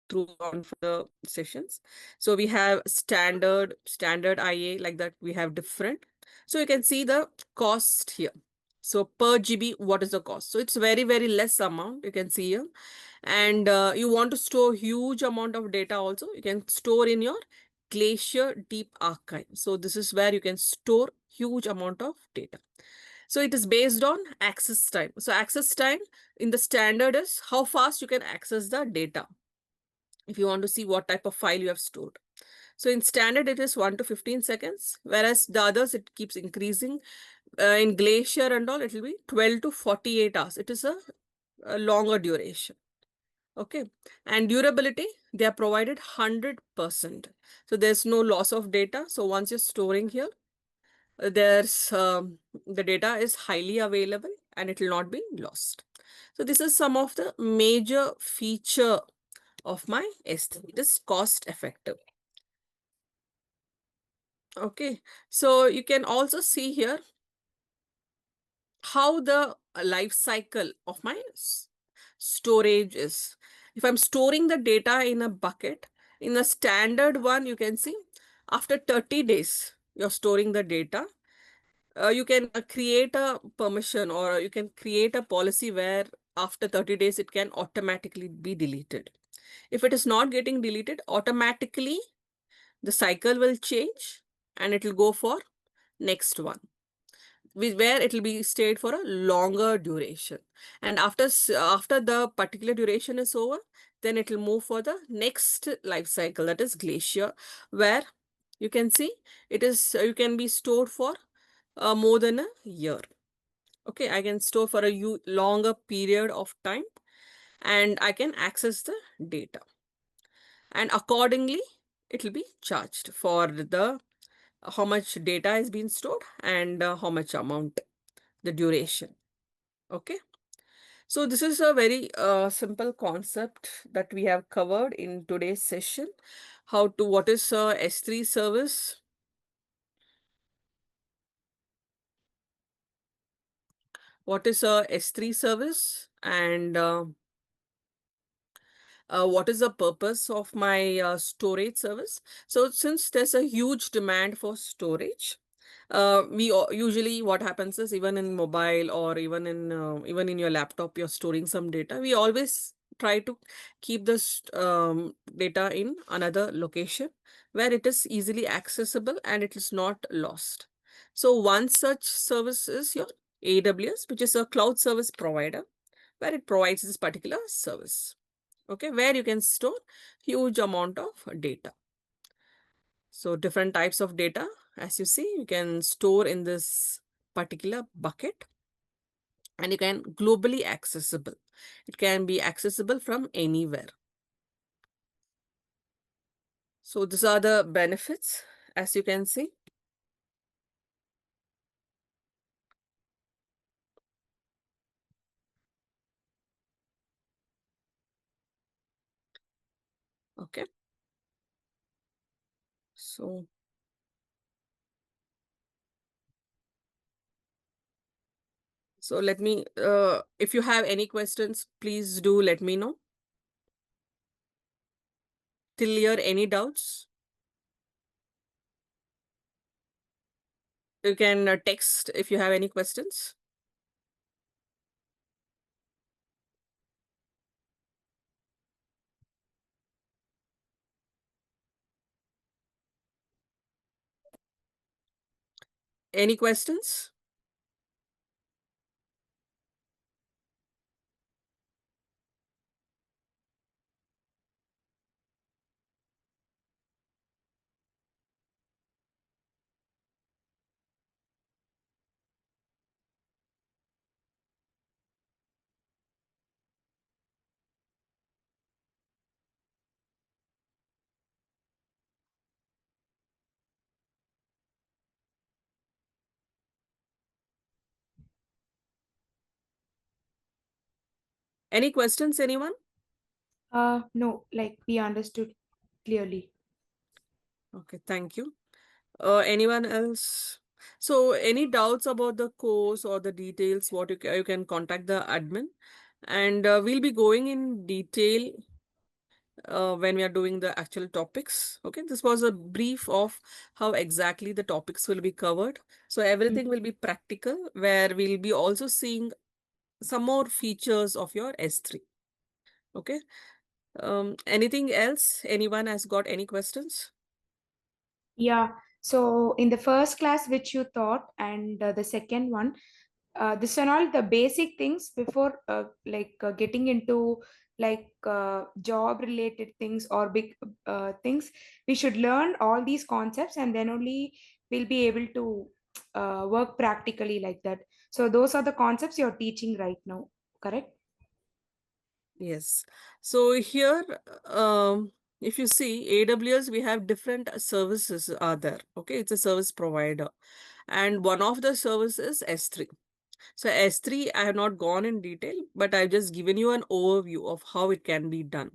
through on for the sessions. So we have standard IA, like that we have different. So you can see the cost here. So per GB, what is the cost? So it's very, very less amount you can see here. And you want to store huge amount of data also, you can store in your Glacier Deep Archive. So this is where you can store huge amount of data. So it is based on access time. So access time in the standard is how fast you can access the data if you want to see what type of file you have stored. So in standard, it is 1 to 15 seconds, whereas the others, it keeps increasing. In Glacier and all, it will be 12 to 48 hours. It is a longer duration. Okay. And durability, they are provided 100%. So there's no loss of data. So once you're storing here, there's the data is highly available and it will not be lost. So this is some of the major feature of my S3. It is cost effective. Okay, so you can also see here how the life cycle of my storage is. If I'm storing the data in a bucket, in the standard one, you can see after 30 days, you're storing the data. You can create a permission, or you can create a policy where after 30 days, it can automatically be deleted. If it is not getting deleted, automatically the cycle will change and it will go for next one, where it will be stayed for a longer duration. And after the particular duration is over, then it will move for the next life cycle, that is Glacier, where you can see it is you can be stored for more than a year. Okay, I can store for a longer period of time and I can access the data. And accordingly, it will be charged for the how much data is being stored and how much amount, the duration. Okay. So this is a very simple concept that we have covered in today's session. What is S3 service? What is a S3 service? And what is the purpose of my storage service? So since there's a huge demand for storage, usually what happens is, even in mobile or even in your laptop, you're storing some data. We always try to keep this data in another location where it is easily accessible and it is not lost. So one such service is your AWS, which is a cloud service provider, where it provides this particular service. Okay, where you can store huge amount of data. So different types of data, as you see, you can store in this particular bucket, and you can globally accessible. It can be accessible from anywhere. So these are the benefits, as you can see. Okay. So let me, if you have any questions, please do let me know. Till here, any doubts? You can text if you have any questions. Any questions? Any questions, anyone? No, like we understood clearly. Okay, thank you. Anyone else? So any doubts about the course or the details, what you can contact the admin, and we'll be going in detail when we are doing the actual topics. Okay, this was a brief of how exactly the topics will be covered. So everything will be practical, where we'll be also seeing some more features of your S3. Okay. Anything else? Anyone has got any questions? Yeah. So in the first class, which you taught, and the second one, this and all the basic things before, getting into job related things or big things, we should learn all these concepts, and then only we'll be able to work practically like that. So those are the concepts you're teaching right now, correct? Yes. So here, if you see AWS, we have different services are there. Okay, it's a service provider. And one of the services S3. So S3, I have not gone in detail, but I've just given you an overview of how it can be done.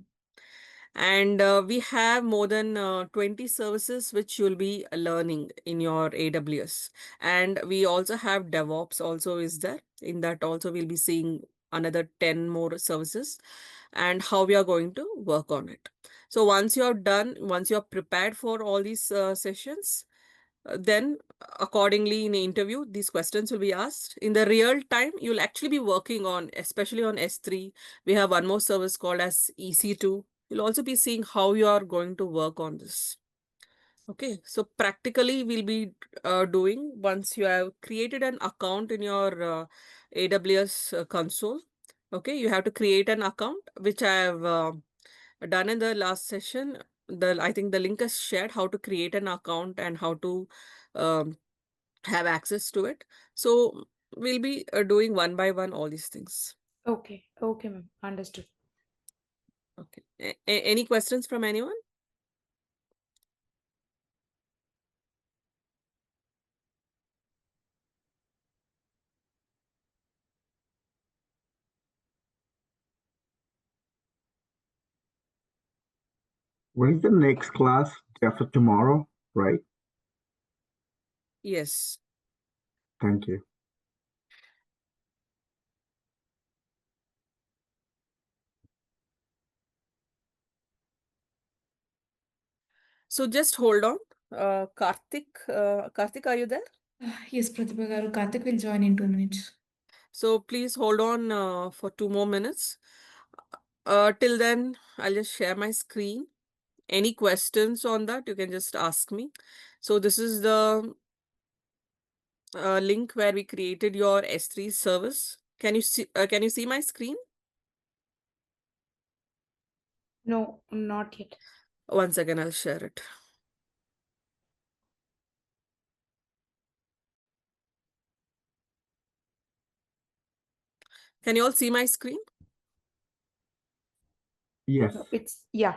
And we have more than 20 services which you'll be learning in your AWS. And we also have DevOps also is there. In that also we'll be seeing another 10 more services and how we are going to work on it. So once you're done, once you're prepared for all these sessions, then accordingly in the interview, these questions will be asked. In the real time, you'll actually be working on, especially on S3. We have one more service called as EC2. You'll also be seeing how you are going to work on this. Okay, so practically we'll be doing once you have created an account in your AWS console. Okay, you have to create an account, which I have done in the last session. I think the link is shared how to create an account and how to um, have access to it. So we'll be doing one by one all these things. Okay, okay, ma'am. Understood. Okay. Any questions from anyone? When is the next class? After tomorrow, right? Yes. Thank you. So just hold on. Karthik, are you there? Yes, Pratibha garu. Karthik will join in 2 minutes. So please hold on for 2 more minutes. Till then, I'll just share my screen. Any questions on that, you can just ask me. So this is the link where we created your S3 service. Can you see my screen? No, not yet. Once again, I'll share it. Can you all see my screen? Yes. It's, yeah.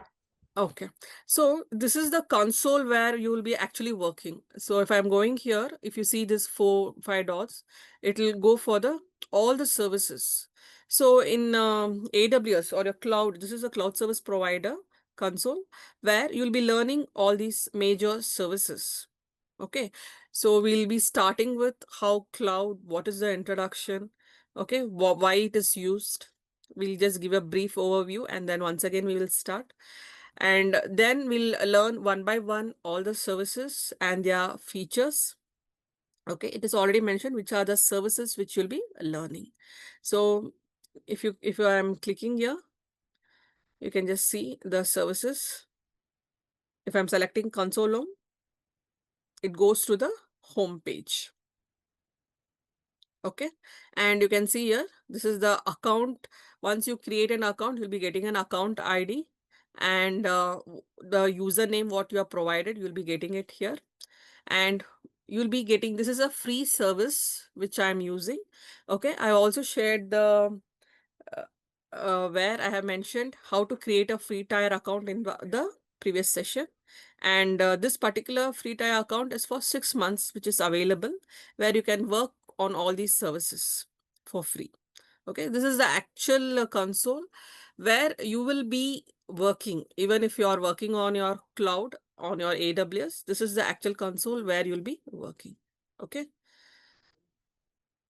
Okay, so this is the console where you will be actually working. So if I'm going here, if you see this 5 dots, it will go for the all the services. So in AWS or your cloud, this is a cloud service provider console where you'll be learning all these major services. Okay, so we'll be starting with how cloud, what is the introduction, okay, why it is used. We'll just give a brief overview and then once again we will start. And then we'll learn one by one all the services and their features. Okay, it is already mentioned which are the services which you'll be learning. So if I'm clicking here, you can just see the services. If I'm selecting console home, it goes to the home page. Okay, and you can see here, this is the account. Once you create an account, you'll be getting an account ID and the username what you are provided, you'll be getting it here. And you'll be getting, this is a free service which I'm using. Okay, I also shared the where I have mentioned how to create a free tier account in the previous session. And this particular free tier account is for 6 months, which is available, where you can work on all these services for free. Okay, this is the actual console where you will be working. Even if you are working on your cloud, on your AWS, this is the actual console where you'll be working. Okay,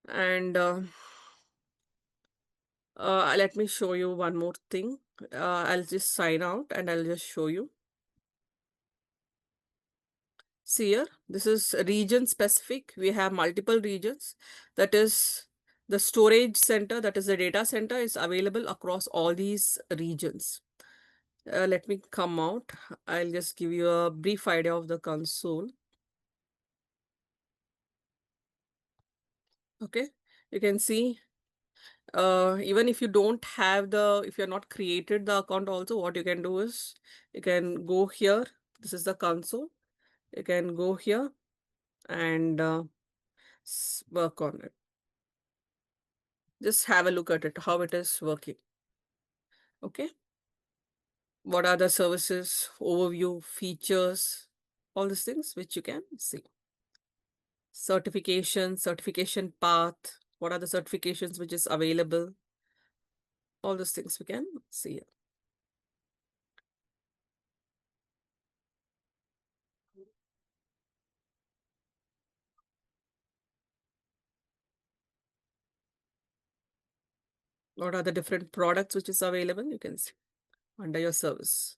and let me show you one more thing. I'll just sign out and I'll just show you. See here, this is region specific. We have multiple regions. That is the storage center, that is the data center is available across all these regions. Let me come out. I'll just give you a brief idea of the console. Okay, you can see even if you don't have if you're not created the account also, what you can do is you can go here. This is the console. You can go here and work on it. Just have a look at it, how it is working. Okay. What are the services, overview, features, all these things which you can see. Certification path, what are the certifications which is available, all those things we can see here. What are the different products which is available, you can see under your service.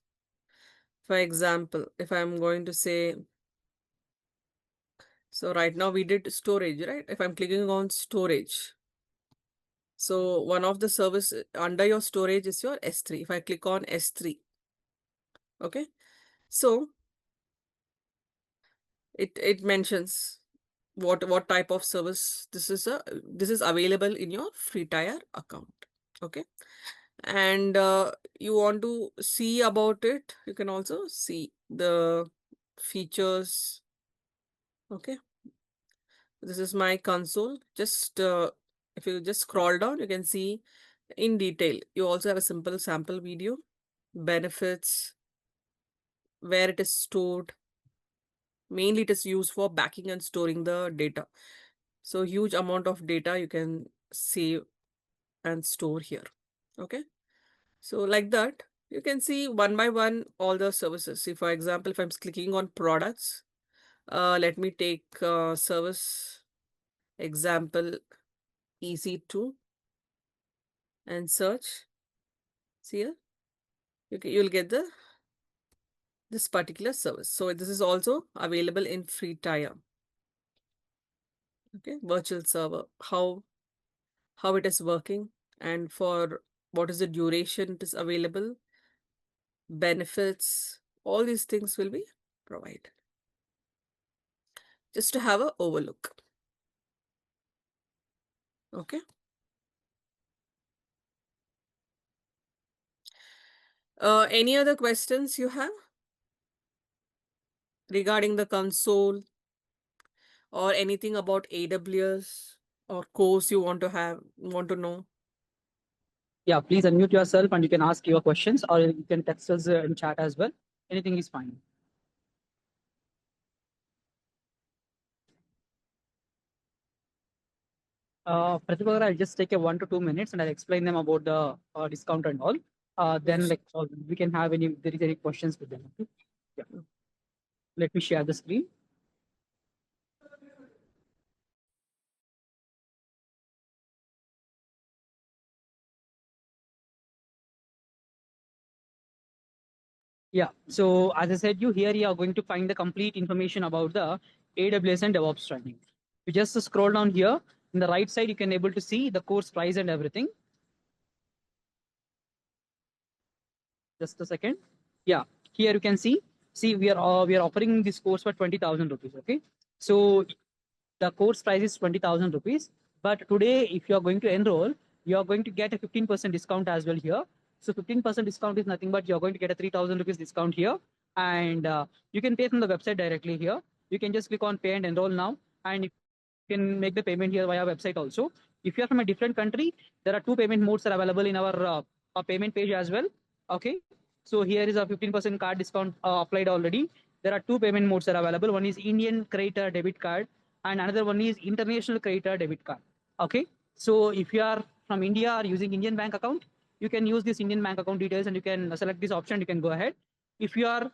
For example, if I'm going to say, so right now we did storage, right? If I'm clicking on storage, so one of the service under your storage is your S3. If I click on S3, okay, so it mentions what type of service this is available in your free tier account. Okay, and you want to see about it, you can also see the features. Okay, this is my console. Just if you just scroll down, you can see in detail. You also have a simple sample video, benefits, where it is stored. Mainly it is used for backing and storing the data. So huge amount of data you can save and store here. Okay, so like that, you can see one by one all the services. See, for example, if I'm clicking on products, let me take service example EC2 and search. See here, you'll get this particular service. So this is also available in free tier. Okay, virtual server, how it is working and for what is the duration it is available, benefits, all these things will be provided. Just to have an overlook. Okay. Any other questions you have regarding the console or anything about AWS or course you want to know? Yeah, please unmute yourself and you can ask your questions or you can text us in chat as well. Anything is fine. Pratibha, I'll just take a 1 to 2 minutes and I'll explain them about the discount and all. Then Yes. like we can have any, if there is any questions with them. Okay? Yeah. Let me share the screen. Yeah, so as I said, you are going to find the complete information about the AWS and DevOps training. You just scroll down here. In the right side, you can able to see the course price and everything. Just a second. Yeah, here you can see. See, we are offering this course for 20,000 rupees. Okay, so the course price is 20,000 rupees. But today, if you are going to enroll, you are going to get a 15% discount as well here. So 15% discount is nothing but you're going to get a 3,000 rupees discount here. And you can pay from the website directly here. You can just click on pay and enroll now. And you can make the payment here via website also. If you're from a different country, there are two payment modes are available in our payment page as well. Okay. So here is a 15% card discount applied already. There are two payment modes are available. One is Indian credit debit card and another one is international credit debit card. Okay. So if you are from India or using Indian bank account, you can use this Indian bank account details and you can select this option. You can go ahead. If you are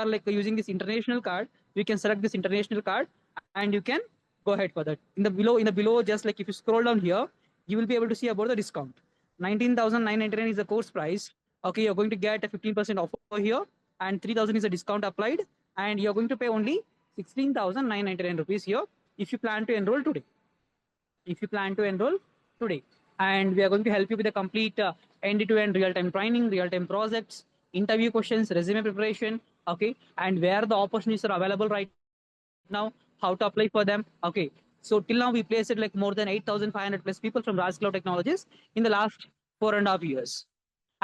like using this international card, you can select this international card and you can go ahead for that. In the below, just like if you scroll down here, you will be able to see about the discount. 19,999 is the course price. Okay, you're going to get a 15% offer here, and 3,000 is a discount applied, and you're going to pay only 16,999 rupees here if you plan to enroll today. If you plan to enroll today, and we are going to help you with a complete end-to-end real-time training, real-time projects, interview questions, resume preparation. Okay, and where the opportunities are available right now, how to apply for them. Okay, so till now we placed it like more than 8,500 plus people from Raj Cloud Technologies in the last 4.5 years.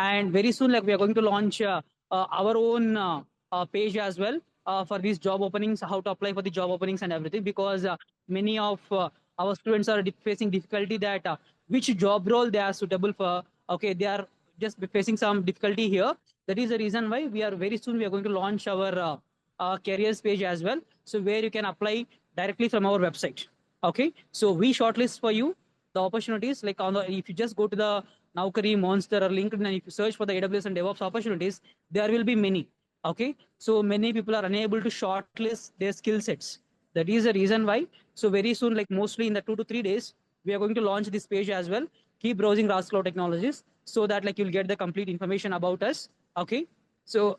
And very soon, like we are going to launch our own page as well for these job openings, how to apply for the job openings and everything, because many of our students are facing difficulty that which job role they are suitable for. Okay, they are just facing some difficulty here. That is the reason why we are very soon we are going to launch our careers page as well. So where you can apply directly from our website. Okay, so we shortlist for you the opportunities like if you just go to the Naukri, Monster, or LinkedIn, and if you search for the AWS and DevOps opportunities, there will be many. Okay, so many people are unable to shortlist their skill sets. That is the reason why. So very soon, like mostly in the 2 to 3 days, we are going to launch this page as well. Keep browsing Raj Cloud Technologies so that like you'll get the complete information about us. Okay, so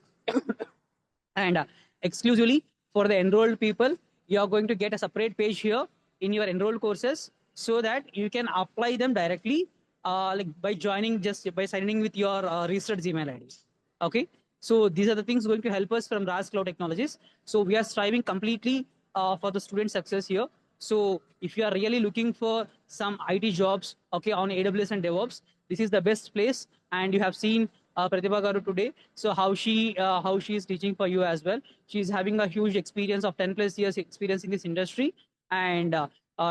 and exclusively for the enrolled people, you are going to get a separate page here in your enrolled courses so that you can apply them directly like by joining, just by signing with your registered Gmail ID. Okay, so these are the things going to help us from Raj Cloud Technologies. So we are striving completely for the student success here. So if you are really looking for some IT jobs, okay, on AWS and DevOps, this is the best place. And you have seen Pratibha Garu today. So how she is teaching for you as well. She's having a huge experience of 10 plus years experience in this industry, and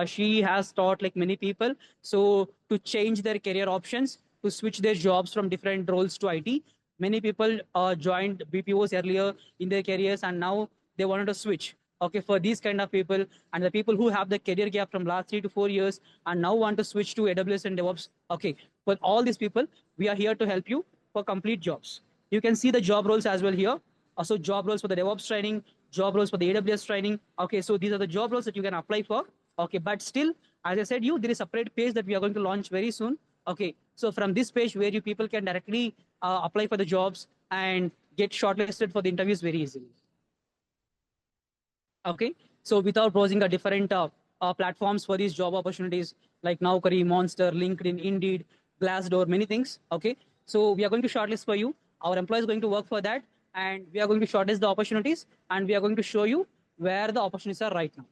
she has taught like many people. So to change their career options, to switch their jobs from different roles to IT. Many people joined BPOs earlier in their careers, and now they wanted to switch. Okay, for these kind of people and the people who have the career gap from last 3 to 4 years and now want to switch to AWS and DevOps. Okay, for all these people, we are here to help you for complete jobs. You can see the job roles as well here. Also job roles for the DevOps training, job roles for the AWS training. Okay, so these are the job roles that you can apply for. Okay, but still, as I said, there is a separate page that we are going to launch very soon. Okay, so from this page where you people can directly apply for the jobs and get shortlisted for the interviews very easily. Okay, so without browsing a different platforms for these job opportunities like Naukri, Monster, LinkedIn, Indeed, Glassdoor, many things. Okay, so we are going to shortlist for you. Our employee is going to work for that, and we are going to shortlist the opportunities, and we are going to show you where the opportunities are right now.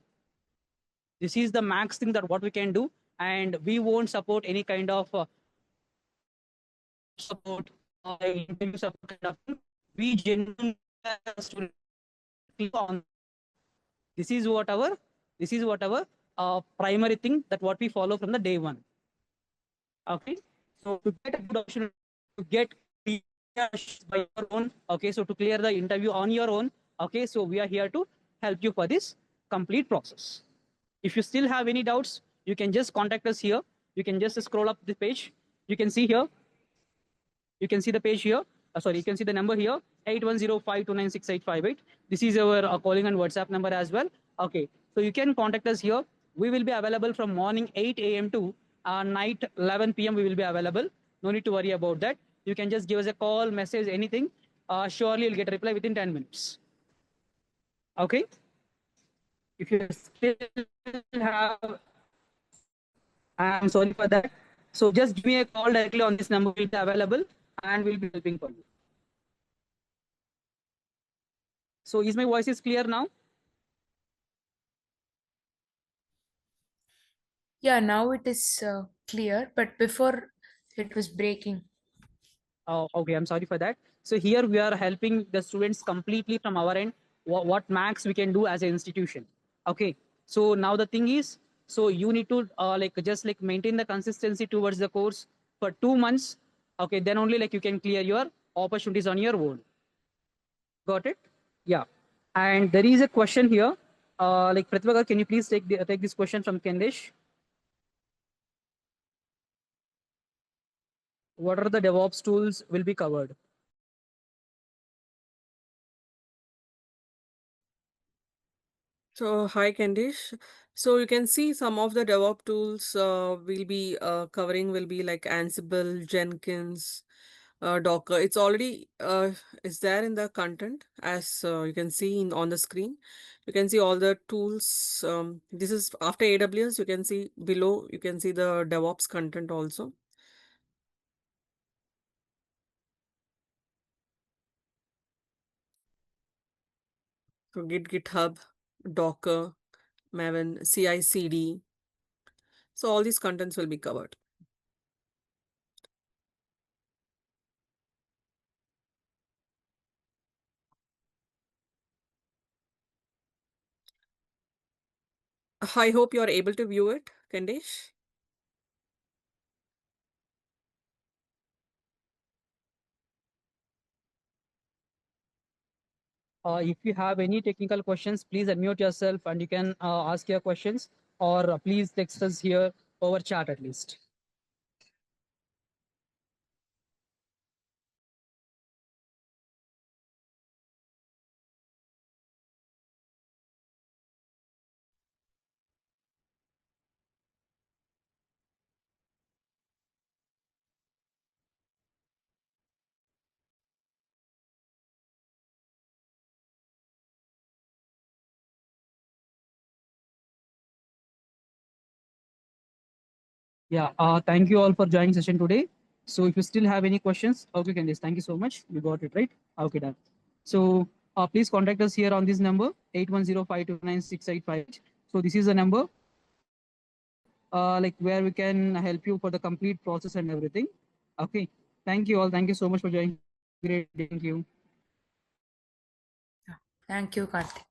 This is the max thing that what we can do, and we won't support any kind of support or interview support kind of thing. We genuinely on this is whatever primary thing that what we follow from the day one. Okay, So to get a good option to get clear by your own, okay, so to clear the interview on your own, okay, so we are here to help you for this complete process. If you still have any doubts, you can just contact us here. You can just scroll up the page. You can see here. You can see the page here. Sorry, you can see the number here, 8105296858. This is our calling and WhatsApp number as well. Okay, so you can contact us here. We will be available from morning 8 a.m. to night 11 p.m. We will be available. No need to worry about that. You can just give us a call, message, anything. Surely you'll get a reply within 10 minutes. Okay. If you still have, I'm sorry for that. So just give me a call directly on this number. Will be available and we'll be helping for you. So is my voice is clear now? Yeah, now it is clear, but before it was breaking. Oh, okay. I'm sorry for that. So here we are helping the students completely from our end. What max we can do as an institution. Okay. So now the thing is, so you need to just maintain the consistency towards the course for 2 months. Okay. Then only you can clear your opportunities on your own. Got it? Yeah. And there is a question here. Pratibha, can you please take this question from Kendesh? What are the DevOps tools will be covered? So, hi Candice. So you can see some of the DevOps tools we'll be covering will be like Ansible, Jenkins, Docker. It's already is there in the content as you can see on the screen. You can see all the tools. This is after AWS. You can see below. You can see the DevOps content also. So GitHub, Docker, Maven, CI/CD. So all these contents will be covered. I hope you are able to view it, Kandesh. If you have any technical questions, please unmute yourself and you can ask your questions, or please text us here over chat at least. Yeah, thank you all for joining session today. So if you still have any questions, okay, Candice, thank you so much. You got it, right? Okay, done. So please contact us here on this number, 8105296858. So this is the number where we can help you for the complete process and everything. Okay, thank you all. Thank you so much for joining. Great, thank you. Thank you, Karthik.